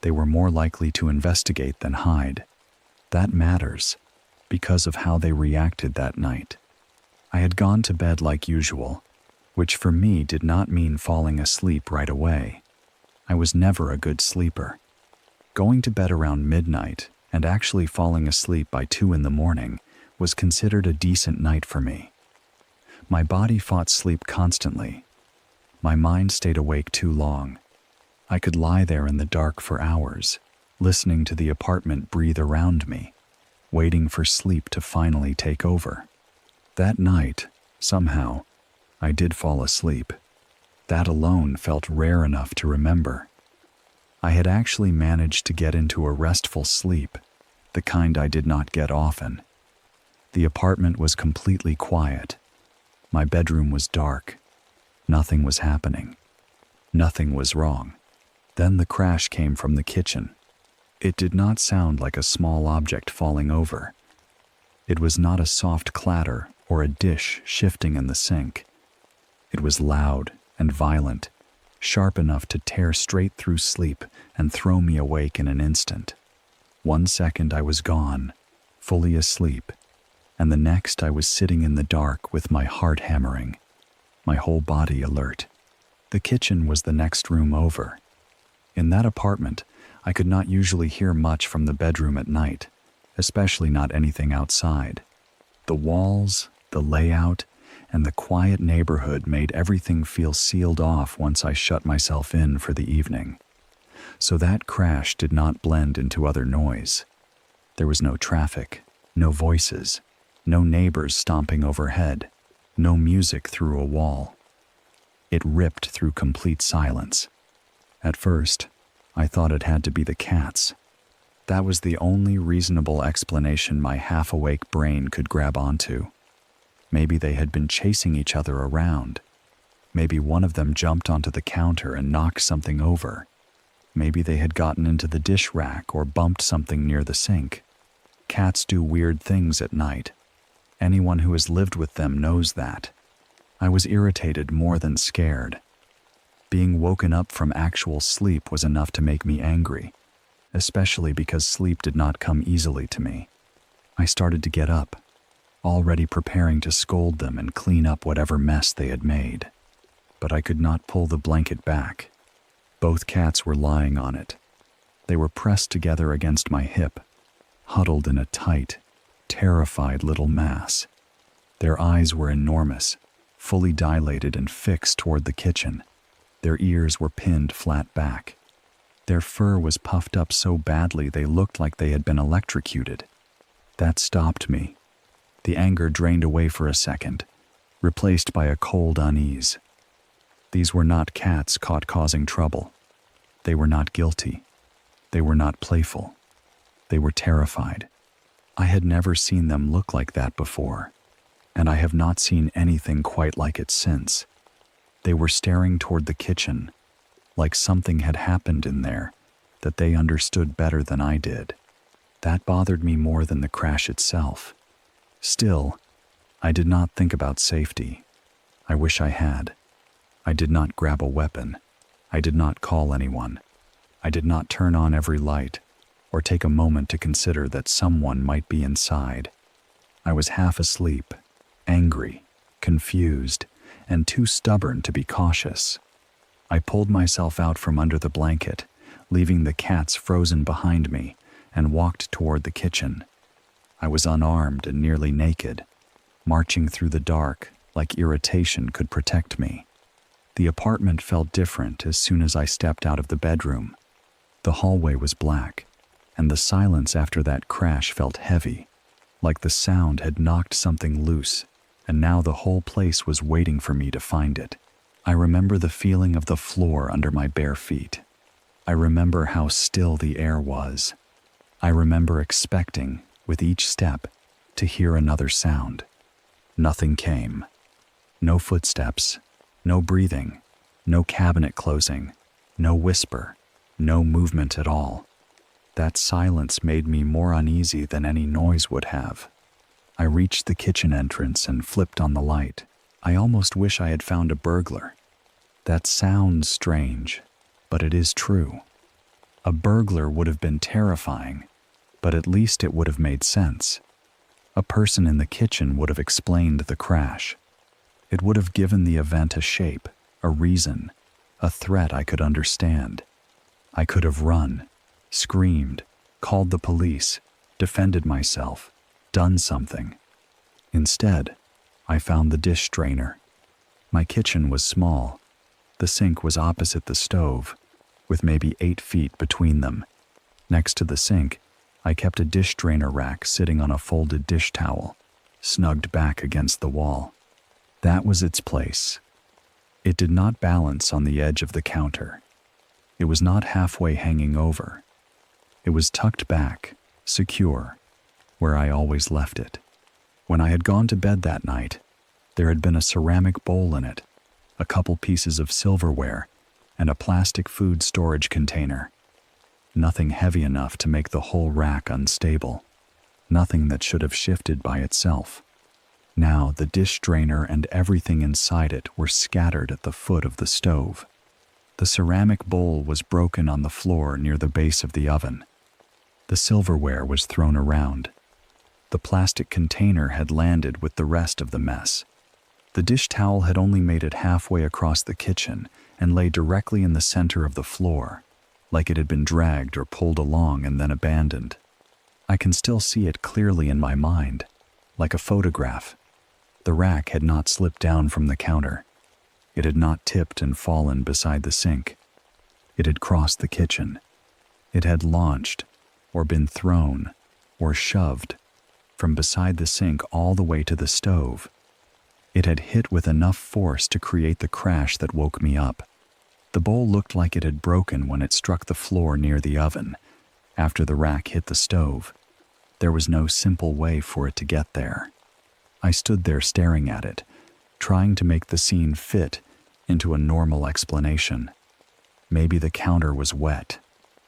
[SPEAKER 1] they were more likely to investigate than hide. That matters, because of how they reacted that night. I had gone to bed like usual, which for me did not mean falling asleep right away. I was never a good sleeper. Going to bed around midnight and actually falling asleep by 2 in the morning was considered a decent night for me. My body fought sleep constantly. My mind stayed awake too long. I could lie there in the dark for hours, listening to the apartment breathe around me, waiting for sleep to finally take over. That night, somehow, I did fall asleep. That alone felt rare enough to remember. I had actually managed to get into a restful sleep, the kind I did not get often. The apartment was completely quiet. My bedroom was dark. Nothing was happening. Nothing was wrong. Then the crash came from the kitchen. It did not sound like a small object falling over. It was not a soft clatter or a dish shifting in the sink. It was loud and violent, sharp enough to tear straight through sleep and throw me awake in an instant. 1 second I was gone, fully asleep, and the next I was sitting in the dark with my heart hammering, my whole body alert. The kitchen was the next room over. In that apartment, I could not usually hear much from the bedroom at night, especially not anything outside. The walls, the layout, and the quiet neighborhood made everything feel sealed off once I shut myself in for the evening. So that crash did not blend into other noise. There was no traffic, no voices, no neighbors stomping overhead, no music through a wall. It ripped through complete silence. At first, I thought it had to be the cats. That was the only reasonable explanation my half-awake brain could grab onto. Maybe they had been chasing each other around. Maybe one of them jumped onto the counter and knocked something over. Maybe they had gotten into the dish rack or bumped something near the sink. Cats do weird things at night. Anyone who has lived with them knows that. I was irritated more than scared. Being woken up from actual sleep was enough to make me angry, especially because sleep did not come easily to me. I started to get up, already preparing to scold them and clean up whatever mess they had made. but I could not pull the blanket back. Both cats were lying on it. They were pressed together against my hip, huddled in a tight, terrified little mass. Their eyes were enormous, fully dilated and fixed toward the kitchen. Their ears were pinned flat back. Their fur was puffed up so badly they looked like they had been electrocuted. That stopped me. The anger drained away for a second, replaced by a cold unease. These were not cats caught causing trouble. They were not guilty. They were not playful. They were terrified. I had never seen them look like that before, and I have not seen anything quite like it since. They were staring toward the kitchen, like something had happened in there that they understood better than I did. That bothered me more than the crash itself. Still, I did not think about safety. I wish I had. I did not grab a weapon. I did not call anyone. I did not turn on every light or take a moment to consider that someone might be inside. I was half asleep, angry, confused, and too stubborn to be cautious. I pulled myself out from under the blanket, leaving the cats frozen behind me, and walked toward the kitchen. I was unarmed and nearly naked, marching through the dark like irritation could protect me. The apartment felt different as soon as I stepped out of the bedroom. The hallway was black, and the silence after that crash felt heavy, like the sound had knocked something loose, and now the whole place was waiting for me to find it. I remember the feeling of the floor under my bare feet. I remember how still the air was. I remember expecting, with each step, to hear another sound. Nothing came. No footsteps, no breathing, no cabinet closing, no whisper, no movement at all. That silence made me more uneasy than any noise would have. I reached the kitchen entrance and flipped on the light. I almost wish I had found a burglar. That sounds strange, but it is true. A burglar would have been terrifying, but at least it would have made sense. A person in the kitchen would have explained the crash. It would have given the event a shape, a reason, a threat I could understand. I could have run, screamed, called the police, defended myself, done something. Instead, I found the dish strainer. My kitchen was small. The sink was opposite the stove, with maybe 8 feet between them. Next to the sink, I kept a dish drainer rack sitting on a folded dish towel, snugged back against the wall. That was its place. It did not balance on the edge of the counter. It was not halfway hanging over. It was tucked back, secure, where I always left it. When I had gone to bed that night, there had been a ceramic bowl in it, a couple pieces of silverware, and a plastic food storage container. Nothing heavy enough to make the whole rack unstable. Nothing that should have shifted by itself. Now the dish drainer and everything inside it were scattered at the foot of the stove. The ceramic bowl was broken on the floor near the base of the oven. The silverware was thrown around. The plastic container had landed with the rest of the mess. The dish towel had only made it halfway across the kitchen and lay directly in the center of the floor, like it had been dragged or pulled along and then abandoned. I can still see it clearly in my mind, like a photograph. The rack had not slipped down from the counter. It had not tipped and fallen beside the sink. It had crossed the kitchen. It had launched, or been thrown, or shoved, from beside the sink all the way to the stove. It had hit with enough force to create the crash that woke me up. The bowl looked like it had broken when it struck the floor near the oven, after the rack hit the stove. There was no simple way for it to get there. I stood there staring at it, trying to make the scene fit into a normal explanation. Maybe the counter was wet.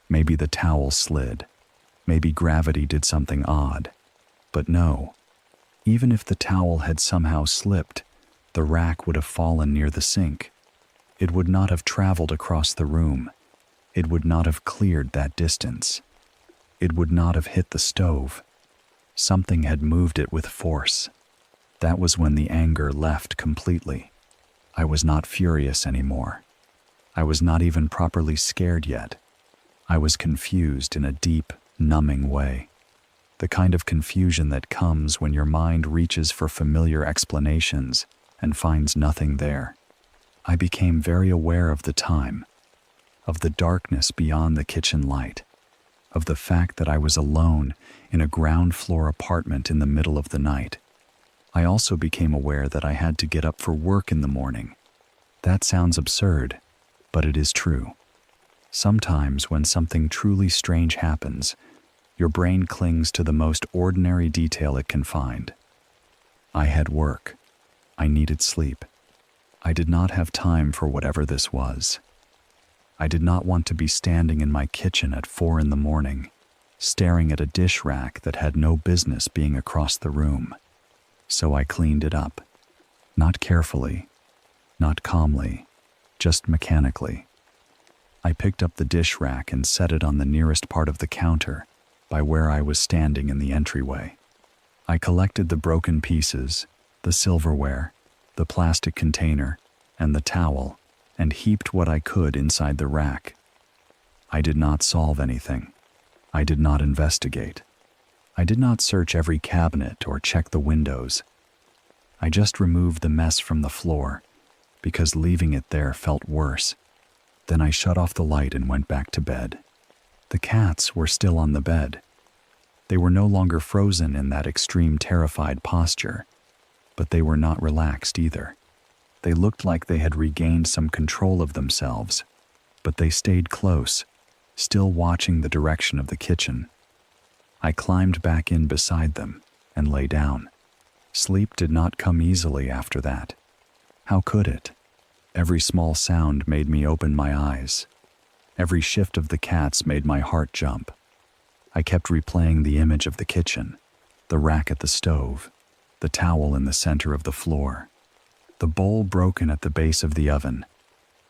[SPEAKER 1] Maybe the towel slid. Maybe gravity did something odd. But no. Even if the towel had somehow slipped, the rack would have fallen near the sink. It would not have traveled across the room. It would not have cleared that distance. It would not have hit the stove. Something had moved it with force. That was when the anger left completely. I was not furious anymore. I was not even properly scared yet. I was confused in a deep, numbing way. The kind of confusion that comes when your mind reaches for familiar explanations and finds nothing there. I became very aware of the time, of the darkness beyond the kitchen light, of the fact that I was alone in a ground floor apartment in the middle of the night. I also became aware that I had to get up for work in the morning. That sounds absurd, but it is true. Sometimes when something truly strange happens, your brain clings to the most ordinary detail it can find. I had work. I needed sleep. I did not have time for whatever this was. I did not want to be standing in my kitchen at 4 in the morning, staring at a dish rack that had no business being across the room. So I cleaned it up. Not carefully, not calmly, just mechanically. I picked up the dish rack and set it on the nearest part of the counter, by where I was standing in the entryway. I collected the broken pieces, the silverware, the plastic container, and the towel, and heaped what I could inside the rack. I did not solve anything. I did not investigate. I did not search every cabinet or check the windows. I just removed the mess from the floor, because leaving it there felt worse. Then I shut off the light and went back to bed. The cats were still on the bed. They were no longer frozen in that extreme terrified posture, but they were not relaxed either. They looked like they had regained some control of themselves, but they stayed close, still watching the direction of the kitchen. I climbed back in beside them and lay down. Sleep did not come easily after that. How could it? Every small sound made me open my eyes. Every shift of the cats made my heart jump. I kept replaying the image of the kitchen, the rack at the stove, the towel in the center of the floor, the bowl broken at the base of the oven.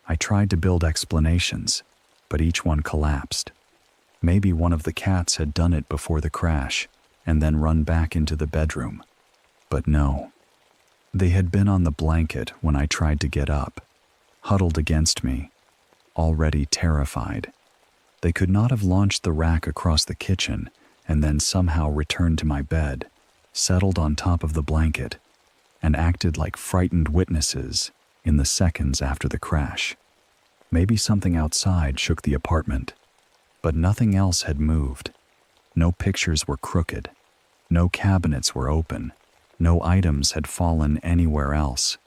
[SPEAKER 1] I tried to build explanations, but each one collapsed. Maybe one of the cats had done it before the crash and then run back into the bedroom. But no. They had been on the blanket when I tried to get up, huddled against me, already terrified. They could not have launched the rack across the kitchen and then somehow returned to my bed, settled on top of the blanket, and acted like frightened witnesses in the seconds after the crash. Maybe something outside shook the apartment, but nothing else had moved. No pictures were crooked. No cabinets were open. No items had fallen anywhere else.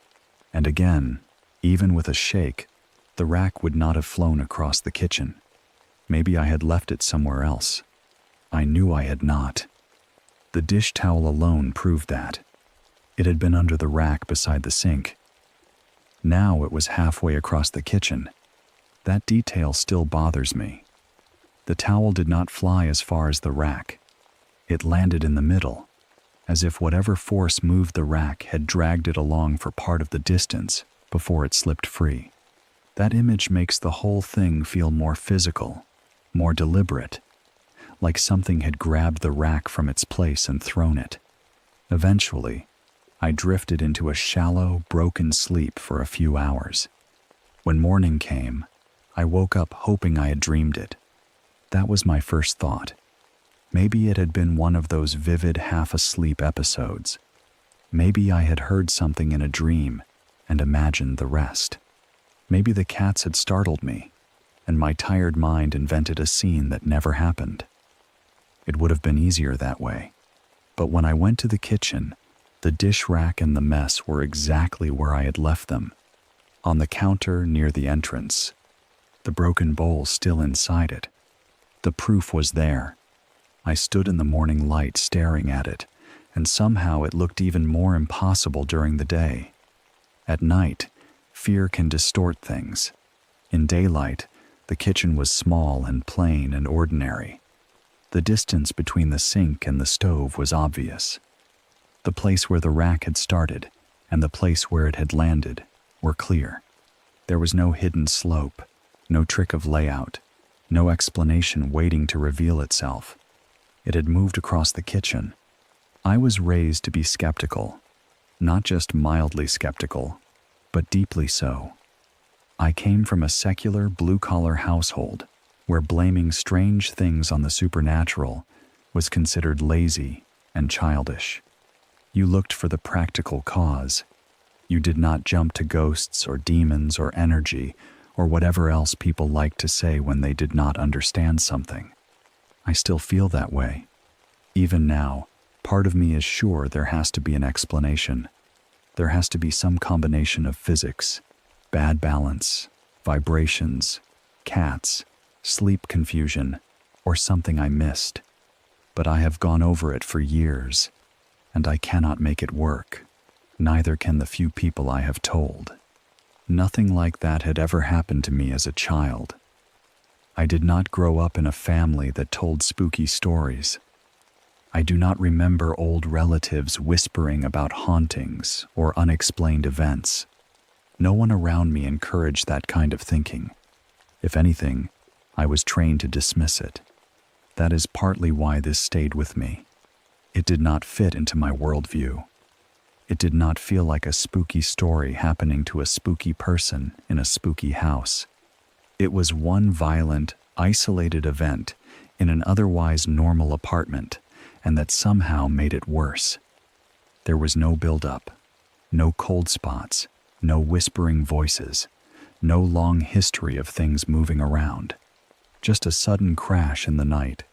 [SPEAKER 1] And again, even with a shake, the rack would not have flown across the kitchen. Maybe I had left it somewhere else. I knew I had not. The dish towel alone proved that. It had been under the rack beside the sink. Now it was halfway across the kitchen. That detail still bothers me. The towel did not fly as far as the rack. It landed in the middle, as if whatever force moved the rack had dragged it along for part of the distance before it slipped free. That image makes the whole thing feel more physical, more deliberate, like something had grabbed the rack from its place and thrown it. Eventually, I drifted into a shallow, broken sleep for a few hours. When morning came, I woke up hoping I had dreamed it. That was my first thought. Maybe it had been one of those vivid half-asleep episodes. Maybe I had heard something in a dream and imagined the rest. Maybe the cats had startled me, and my tired mind invented a scene that never happened. It would have been easier that way. But when I went to the kitchen, the dish rack and the mess were exactly where I had left them, on the counter near the entrance, the broken bowl still inside it. The proof was there. I stood in the morning light staring at it, and somehow it looked even more impossible during the day. At night, fear can distort things. In daylight, the kitchen was small and plain and ordinary. The distance between the sink and the stove was obvious. The place where the rack had started and the place where it had landed were clear. There was no hidden slope, no trick of layout, no explanation waiting to reveal itself. It had moved across the kitchen. I was raised to be skeptical, not just mildly skeptical, but deeply so. I came from a secular, blue-collar household where blaming strange things on the supernatural was considered lazy and childish. You looked for the practical cause. You did not jump to ghosts or demons or energy or whatever else people like to say when they did not understand something. I still feel that way. Even now, part of me is sure there has to be an explanation. There has to be some combination of physics, bad balance, vibrations, cats, sleep confusion, or something I missed. But I have gone over it for years, and I cannot make it work. Neither can the few people I have told. Nothing like that had ever happened to me as a child. I did not grow up in a family that told spooky stories. I do not remember old relatives whispering about hauntings or unexplained events. No one around me encouraged that kind of thinking. If anything, I was trained to dismiss it. That is partly why this stayed with me. It did not fit into my worldview. It did not feel like a spooky story happening to a spooky person in a spooky house. It was one violent, isolated event in an otherwise normal apartment, and that somehow made it worse. There was no build-up, no cold spots, no whispering voices, no long history of things moving around. Just a sudden crash in the night,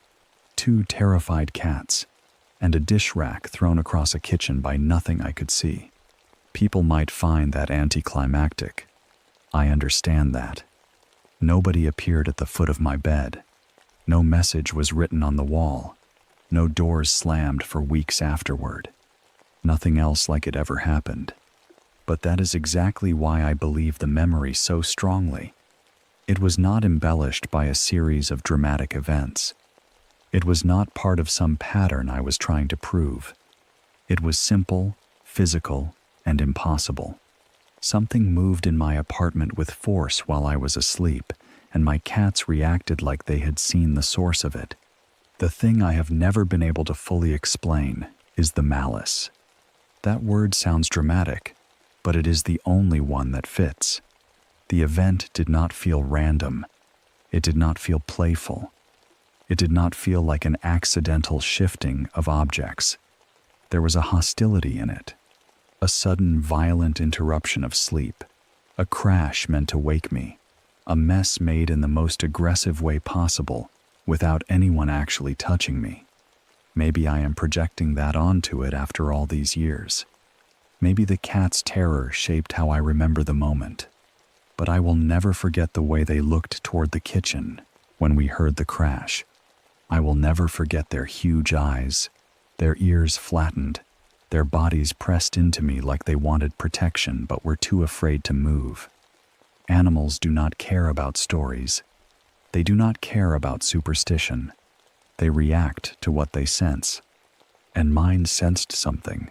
[SPEAKER 1] 2 terrified cats, and a dish rack thrown across a kitchen by nothing I could see. People might find that anticlimactic. I understand that. Nobody appeared at the foot of my bed. No message was written on the wall. No doors slammed for weeks afterward. Nothing else like it ever happened. But that is exactly why I believe the memory so strongly. It was not embellished by a series of dramatic events. It was not part of some pattern I was trying to prove. It was simple, physical, and impossible. Something moved in my apartment with force while I was asleep, and my cats reacted like they had seen the source of it. The thing I have never been able to fully explain is the malice. That word sounds dramatic, but it is the only one that fits. The event did not feel random. It did not feel playful. It did not feel like an accidental shifting of objects. There was a hostility in it, a sudden violent interruption of sleep, a crash meant to wake me, a mess made in the most aggressive way possible without anyone actually touching me. Maybe I am projecting that onto it after all these years. Maybe the cat's terror shaped how I remember the moment. But I will never forget the way they looked toward the kitchen when we heard the crash. I will never forget their huge eyes, their ears flattened, their bodies pressed into me like they wanted protection but were too afraid to move. Animals do not care about stories. They do not care about superstition. They react to what they sense. And mine sensed something.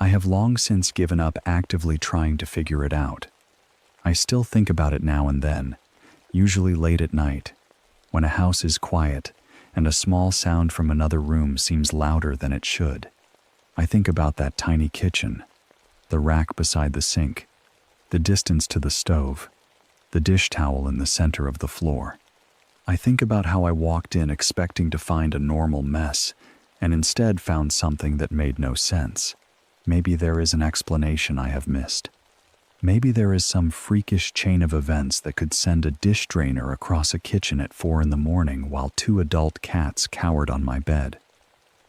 [SPEAKER 1] I have long since given up actively trying to figure it out. I still think about it now and then, usually late at night, when a house is quiet and a small sound from another room seems louder than it should. I think about that tiny kitchen, the rack beside the sink, the distance to the stove, the dish towel in the center of the floor. I think about how I walked in expecting to find a normal mess and instead found something that made no sense. Maybe there is an explanation I have missed. Maybe there is some freakish chain of events that could send a dish drainer across a kitchen at 4 a.m. while 2 adult cats cowered on my bed.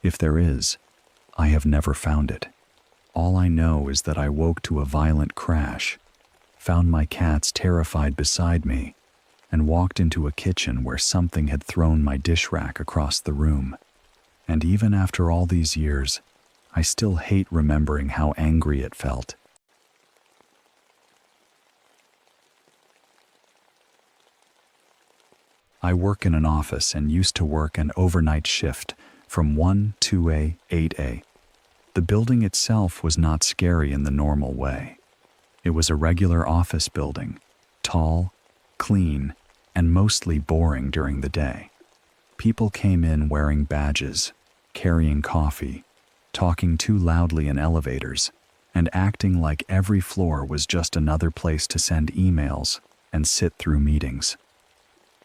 [SPEAKER 1] If there is, I have never found it. All I know is that I woke to a violent crash, found my cats terrified beside me, and walked into a kitchen where something had thrown my dish rack across the room. And even after all these years, I still hate remembering how angry it felt. I work in an office and used to work an overnight shift from 1, 2A, 8A. The building itself was not scary in the normal way. It was a regular office building, tall, clean, and mostly boring during the day. People came in wearing badges, carrying coffee, talking too loudly in elevators, and acting like every floor was just another place to send emails and sit through meetings.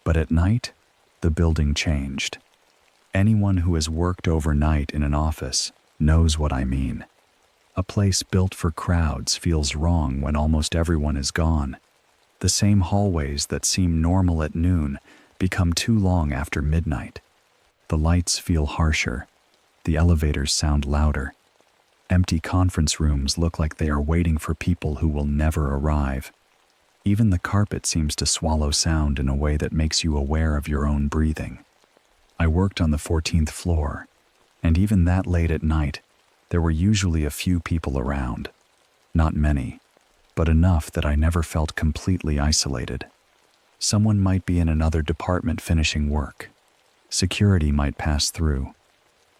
[SPEAKER 1] But at night, the building changed. Anyone who has worked overnight in an office knows what I mean. A place built for crowds feels wrong when almost everyone is gone. The same hallways that seem normal at noon become too long after midnight. The lights feel harsher. The elevators sound louder. Empty conference rooms look like they are waiting for people who will never arrive. Even the carpet seems to swallow sound in a way that makes you aware of your own breathing. I worked on the 14th floor, and even that late at night, there were usually a few people around. Not many, but enough that I never felt completely isolated. Someone might be in another department finishing work. Security might pass through.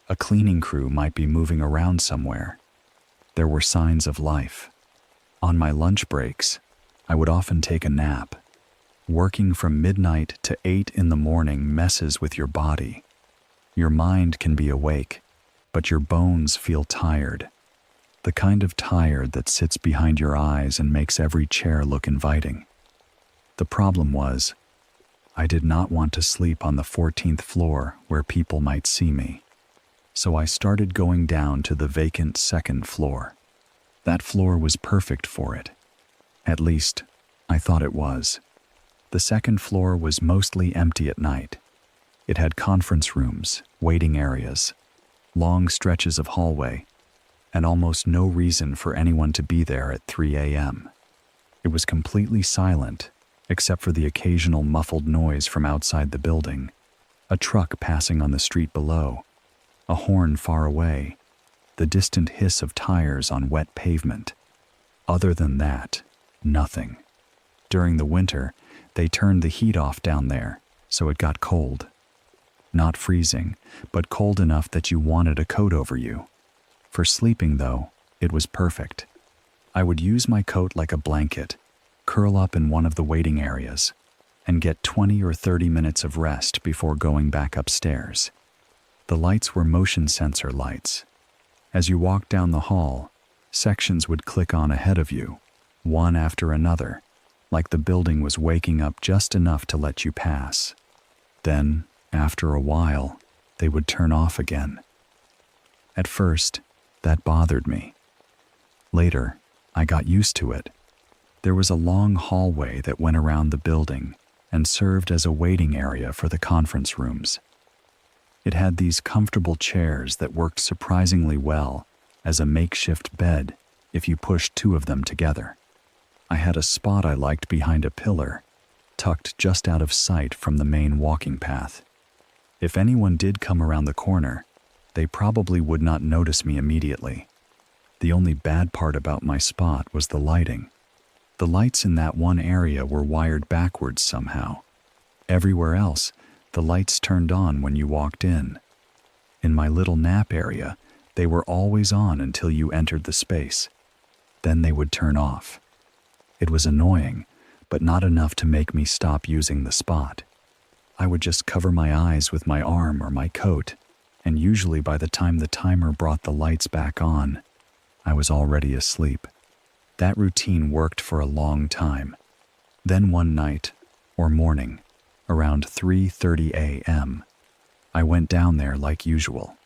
[SPEAKER 1] A cleaning crew might be moving around somewhere. There were signs of life. On my lunch breaks, I would often take a nap. Working from midnight to 8 in the morning messes with your body. Your mind can be awake, but your bones feel tired. The kind of tired that sits behind your eyes and makes every chair look inviting. The problem was, I did not want to sleep on the 14th floor where people might see me. So I started going down to the vacant second floor. That floor was perfect for it. At least, I thought it was. The second floor was mostly empty at night. It had conference rooms, waiting areas, long stretches of hallway, and almost no reason for anyone to be there at 3 a.m. It was completely silent, except for the occasional muffled noise from outside the building, a truck passing on the street below, a horn far away, the distant hiss of tires on wet pavement. Other than that, nothing. During the winter, they turned the heat off down there, so it got cold. Not freezing, but cold enough that you wanted a coat over you. For sleeping, though, it was perfect. I would use my coat like a blanket, curl up in one of the waiting areas, and get 20 or 30 minutes of rest before going back upstairs. The lights were motion sensor lights. As you walked down the hall, sections would click on ahead of you, one after another, like the building was waking up just enough to let you pass. Then, after a while, they would turn off again. At first, that bothered me. Later, I got used to it. There was a long hallway that went around the building and served as a waiting area for the conference rooms. It had these comfortable chairs that worked surprisingly well as a makeshift bed if you pushed two of them together. I had a spot I liked behind a pillar, tucked just out of sight from the main walking path. If anyone did come around the corner, they probably would not notice me immediately. The only bad part about my spot was the lighting. The lights in that one area were wired backwards somehow. Everywhere else, the lights turned on when you walked in. In my little nap area, they were always on until you entered the space. Then they would turn off. It was annoying, but not enough to make me stop using the spot. I would just cover my eyes with my arm or my coat, and usually by the time the timer brought the lights back on, I was already asleep. That routine worked for a long time. Then one night, or morning, around 3:30 a.m., I went down there like usual.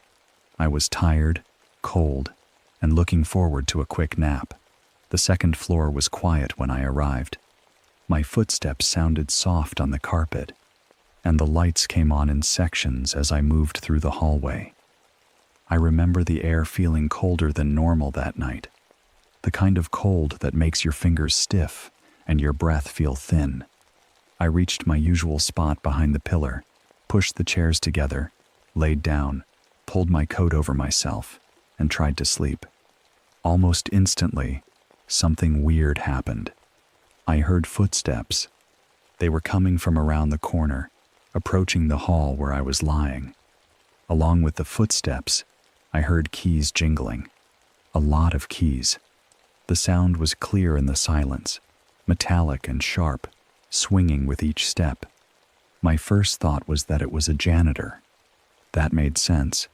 [SPEAKER 1] I was tired, cold, and looking forward to a quick nap. The second floor was quiet when I arrived. My footsteps sounded soft on the carpet, and the lights came on in sections as I moved through the hallway. I remember the air feeling colder than normal that night, the kind of cold that makes your fingers stiff and your breath feel thin. I reached my usual spot behind the pillar, pushed the chairs together, laid down, pulled my coat over myself, and tried to sleep. Almost instantly, something weird happened. I heard footsteps. They were coming from around the corner, approaching the hall where I was lying. Along with the footsteps, I heard keys jingling. A lot of keys. The sound was clear in the silence, metallic and sharp, swinging with each step. My first thought was that it was a janitor. That made sense.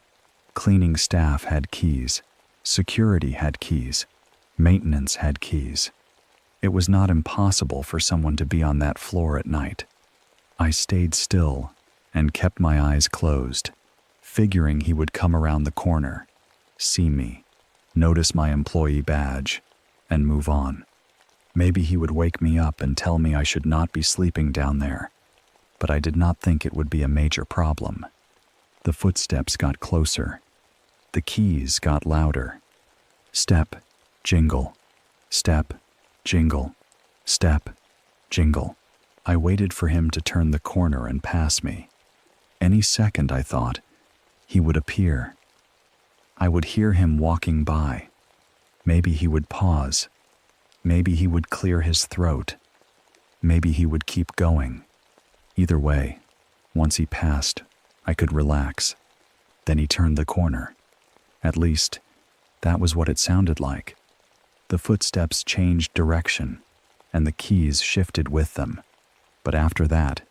[SPEAKER 1] Cleaning staff had keys. Security had keys. Maintenance had keys. It was not impossible for someone to be on that floor at night. I stayed still and kept my eyes closed, figuring he would come around the corner, see me, notice my employee badge, and move on. Maybe he would wake me up and tell me I should not be sleeping down there, but I did not think it would be a major problem. The footsteps got closer. The keys got louder. Step, jingle, step, jingle, step, jingle. I waited for him to turn the corner and pass me. Any second, I thought, he would appear. I would hear him walking by. Maybe he would pause. Maybe he would clear his throat. Maybe he would keep going. Either way, once he passed, I could relax. Then he turned the corner. At least, that was what it sounded like. The footsteps changed direction, and the keys shifted with them. But after that,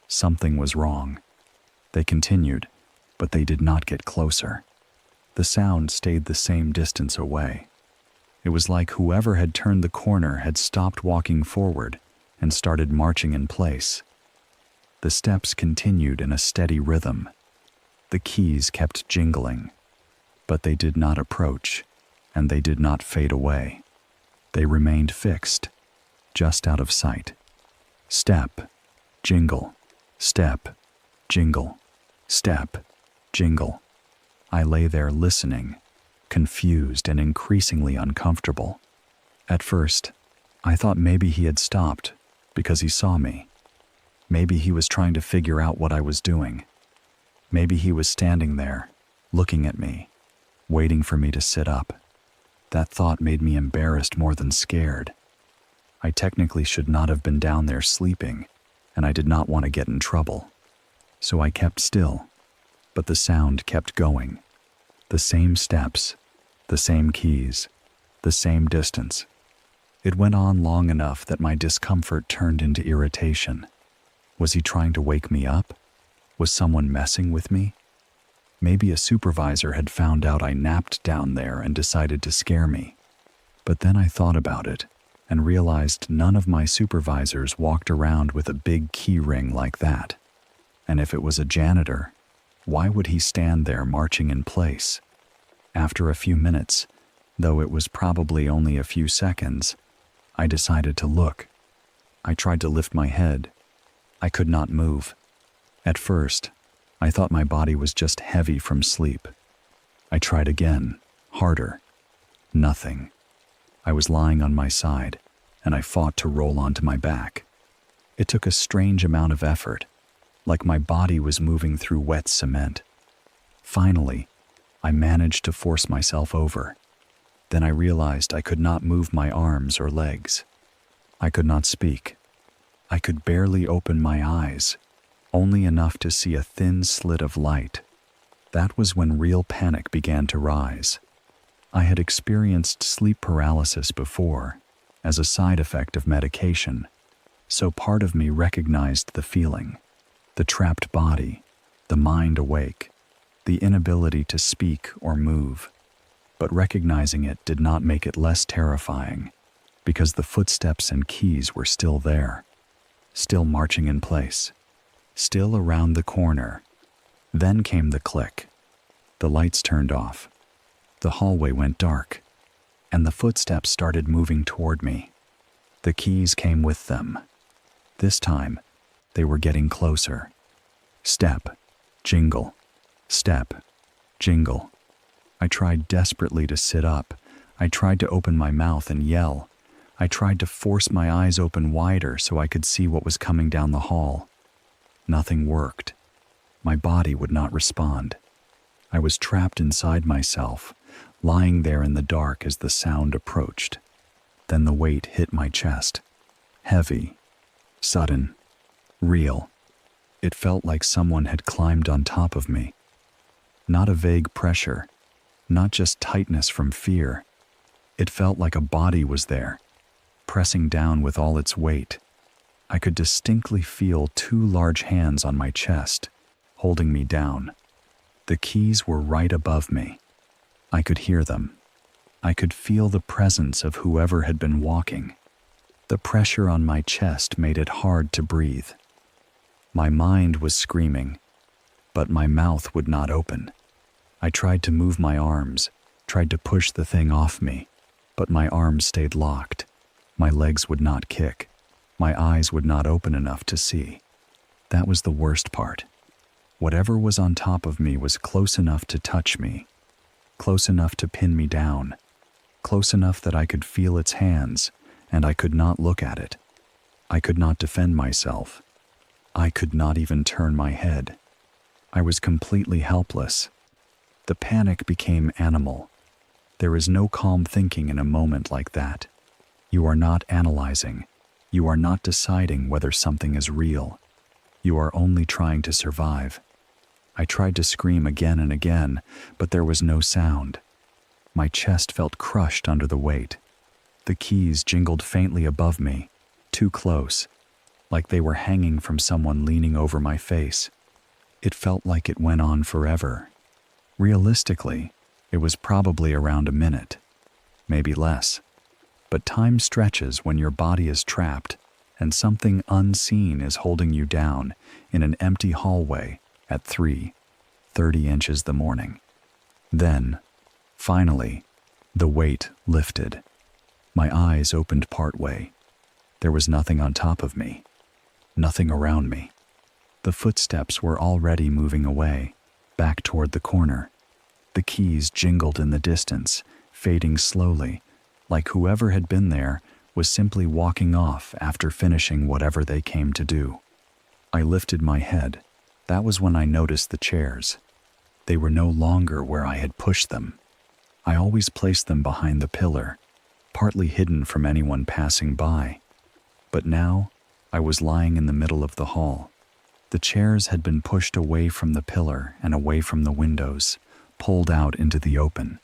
[SPEAKER 1] something was wrong. They continued, but they did not get closer. The sound stayed the same distance away. It was like whoever had turned the corner had stopped walking forward and started marching in place. The steps continued in a steady rhythm. The keys kept jingling, but they did not approach, and they did not fade away. They remained fixed, just out of sight. Step, jingle, step, jingle, step, jingle. I lay there listening, confused and increasingly uncomfortable. At first, I thought maybe he had stopped because he saw me. Maybe he was trying to figure out what I was doing. Maybe he was standing there, looking at me, waiting for me to sit up. That thought made me embarrassed more than scared. I technically should not have been down there sleeping, and I did not want to get in trouble. So I kept still, but the sound kept going. The same steps, the same keys, the same distance. It went on long enough that my discomfort turned into irritation. Was he trying to wake me up? Was someone messing with me? Maybe a supervisor had found out I napped down there and decided to scare me. But then I thought about it and realized none of my supervisors walked around with a big key ring like that. And if it was a janitor, why would he stand there marching in place? After a few minutes, though it was probably only a few seconds, I decided to look. I tried to lift my head. I could not move. At first, I thought my body was just heavy from sleep. I tried again, harder. Nothing. I was lying on my side, and I fought to roll onto my back. It took a strange amount of effort, like my body was moving through wet cement. Finally, I managed to force myself over. Then I realized I could not move my arms or legs. I could not speak. I could barely open my eyes, only enough to see a thin slit of light. That was when real panic began to rise. I had experienced sleep paralysis before, as a side effect of medication, so part of me recognized the feeling. The trapped body, the mind awake, the inability to speak or move. But recognizing it did not make it less terrifying, because the footsteps and keys were still there, still marching in place, still around the corner. Then came the click. The lights turned off. The hallway went dark, and the footsteps started moving toward me. The keys came with them. This time, they were getting closer. Step, jingle, step, jingle. I tried desperately to sit up. I tried to open my mouth and yell. I tried to force my eyes open wider so I could see what was coming down the hall. Nothing worked. My body would not respond. I was trapped inside myself, lying there in the dark as the sound approached. Then the weight hit my chest. Heavy, sudden, real. It felt like someone had climbed on top of me. Not a vague pressure, not just tightness from fear. It felt like a body was there, pressing down with all its weight. I could distinctly feel two large hands on my chest, holding me down. The keys were right above me. I could hear them. I could feel the presence of whoever had been walking. The pressure on my chest made it hard to breathe. My mind was screaming, but my mouth would not open. I tried to move my arms, tried to push the thing off me, but my arms stayed locked. My legs would not kick. My eyes would not open enough to see. That was the worst part. Whatever was on top of me was close enough to touch me, close enough to pin me down, close enough that I could feel its hands, and I could not look at it. I could not defend myself. I could not even turn my head. I was completely helpless. The panic became animal. There is no calm thinking in a moment like that. You are not analyzing. You are not deciding whether something is real. You are only trying to survive. I tried to scream again and again, but there was no sound. My chest felt crushed under the weight. The keys jingled faintly above me, too close, like they were hanging from someone leaning over my face. It felt like it went on forever. Realistically, it was probably around a minute, maybe less. But time stretches when your body is trapped and something unseen is holding you down in an empty hallway at 3:30 inches the morning. Then, finally, the weight lifted. My eyes opened partway. There was nothing on top of me, nothing around me. The footsteps were already moving away, back toward the corner. The keys jingled in the distance, fading slowly, like whoever had been there was simply walking off after finishing whatever they came to do. I lifted my head. That was when I noticed the chairs. They were no longer where I had pushed them. I always placed them behind the pillar, partly hidden from anyone passing by. But now, I was lying in the middle of the hall. The chairs had been pushed away from the pillar and away from the windows, pulled out into the open.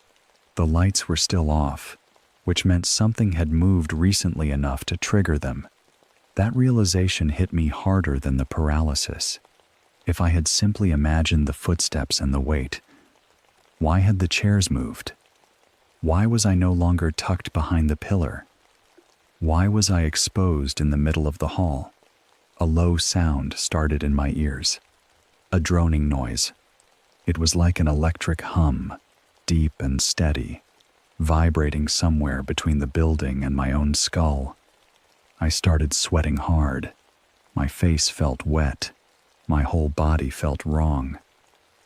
[SPEAKER 1] The lights were still off, which meant something had moved recently enough to trigger them. That realization hit me harder than the paralysis. If I had simply imagined the footsteps and the weight, why had the chairs moved? Why was I no longer tucked behind the pillar? Why was I exposed in the middle of the hall? A low sound started in my ears. A droning noise. It was like an electric hum, deep and steady, vibrating somewhere between the building and my own skull. I started sweating hard. My face felt wet. My whole body felt wrong.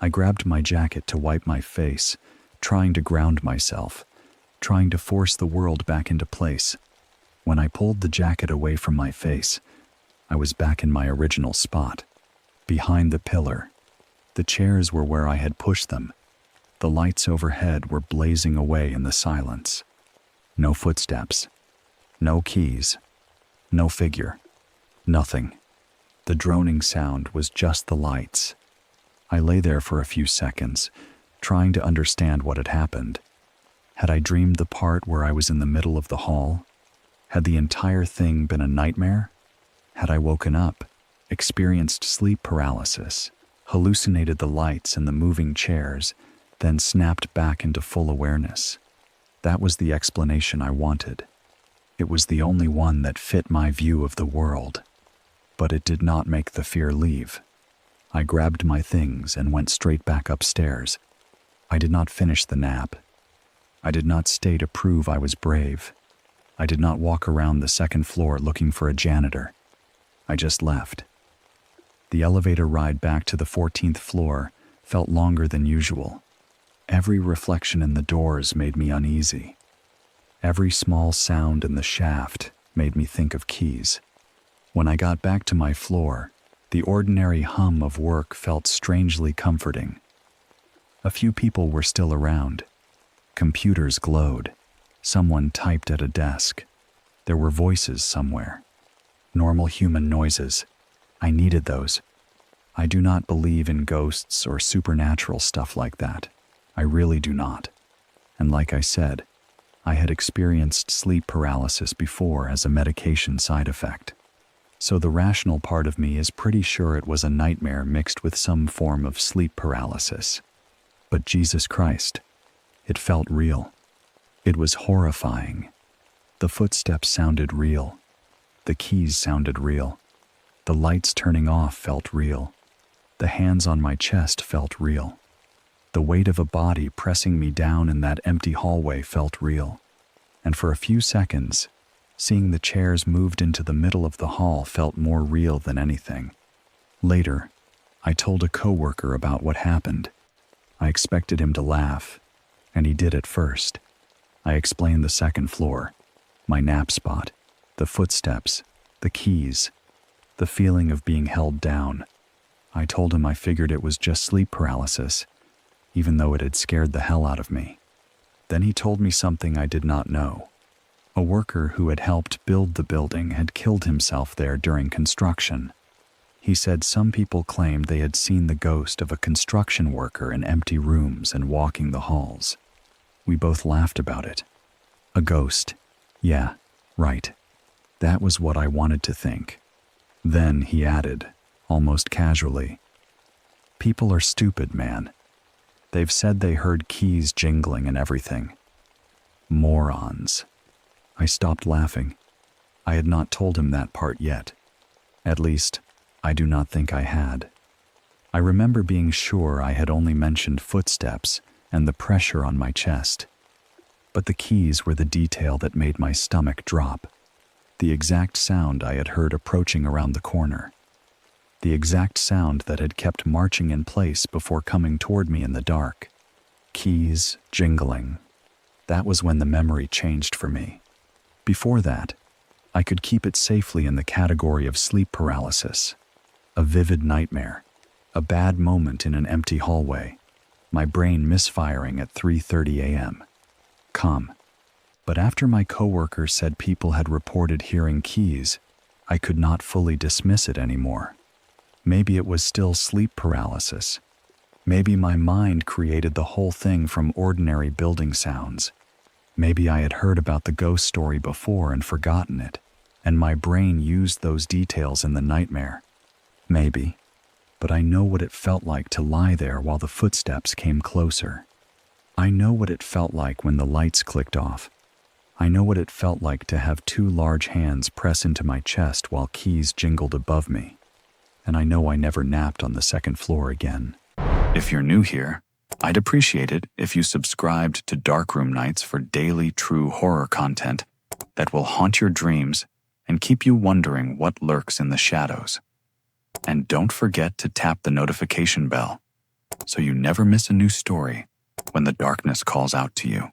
[SPEAKER 1] I grabbed my jacket to wipe my face, trying to ground myself, trying to force the world back into place. When I pulled the jacket away from my face, I was back in my original spot, behind the pillar. The chairs were where I had pushed them. The lights overhead were blazing away in the silence. No footsteps, no keys, no figure, nothing. The droning sound was just the lights. I lay there for a few seconds, trying to understand what had happened. Had I dreamed the part where I was in the middle of the hall? Had the entire thing been a nightmare? Had I woken up, experienced sleep paralysis, hallucinated the lights and the moving chairs, then snapped back into full awareness? That was the explanation I wanted. It was the only one that fit my view of the world. But it did not make the fear leave. I grabbed my things and went straight back upstairs. I did not finish the nap. I did not stay to prove I was brave. I did not walk around the second floor looking for a janitor. I just left. The elevator ride back to the 14th floor felt longer than usual. Every reflection in the doors made me uneasy. Every small sound in the shaft made me think of keys. When I got back to my floor, the ordinary hum of work felt strangely comforting. A few people were still around. Computers glowed. Someone typed at a desk. There were voices somewhere. Normal human noises. I needed those. I do not believe in ghosts or supernatural stuff like that. I really do not. And like I said, I had experienced sleep paralysis before as a medication side effect. So the rational part of me is pretty sure it was a nightmare mixed with some form of sleep paralysis. But Jesus Christ, it felt real. It was horrifying. The footsteps sounded real. The keys sounded real. The lights turning off felt real. The hands on my chest felt real. The weight of a body pressing me down in that empty hallway felt real. And for a few seconds, seeing the chairs moved into the middle of the hall felt more real than anything. Later, I told a coworker about what happened. I expected him to laugh, and he did at first. I explained the second floor, my nap spot, the footsteps, the keys, the feeling of being held down. I told him I figured it was just sleep paralysis, even though it had scared the hell out of me. Then he told me something I did not know. A worker who had helped build the building had killed himself there during construction. He said some people claimed they had seen the ghost of a construction worker in empty rooms and walking the halls. We both laughed about it. A ghost. Yeah, right. That was what I wanted to think. Then he added, almost casually, "People are stupid, man. They've said they heard keys jingling and everything. Morons." I stopped laughing. I had not told him that part yet. At least, I do not think I had. I remember being sure I had only mentioned footsteps and the pressure on my chest. But the keys were the detail that made my stomach drop. The exact sound I had heard approaching around the corner. The exact sound that had kept marching in place before coming toward me in the dark. Keys jingling. That was when the memory changed for me. Before that, I could keep it safely in the category of sleep paralysis. A vivid nightmare. A bad moment in an empty hallway. My brain misfiring at 3:30 a.m. Calm. But after my coworker said people had reported hearing keys, I could not fully dismiss it anymore. Maybe it was still sleep paralysis. Maybe my mind created the whole thing from ordinary building sounds. Maybe I had heard about the ghost story before and forgotten it, and my brain used those details in the nightmare. Maybe. But I know what it felt like to lie there while the footsteps came closer. I know what it felt like when the lights clicked off. I know what it felt like to have two large hands press into my chest while keys jingled above me. And I know I never napped on the second floor again. If you're new here, I'd appreciate it if you subscribed to Darkroom Nights for daily true horror content that will haunt your dreams and keep you wondering what lurks in the shadows. And don't forget to tap the notification bell so you never miss a new story when the darkness calls out to you.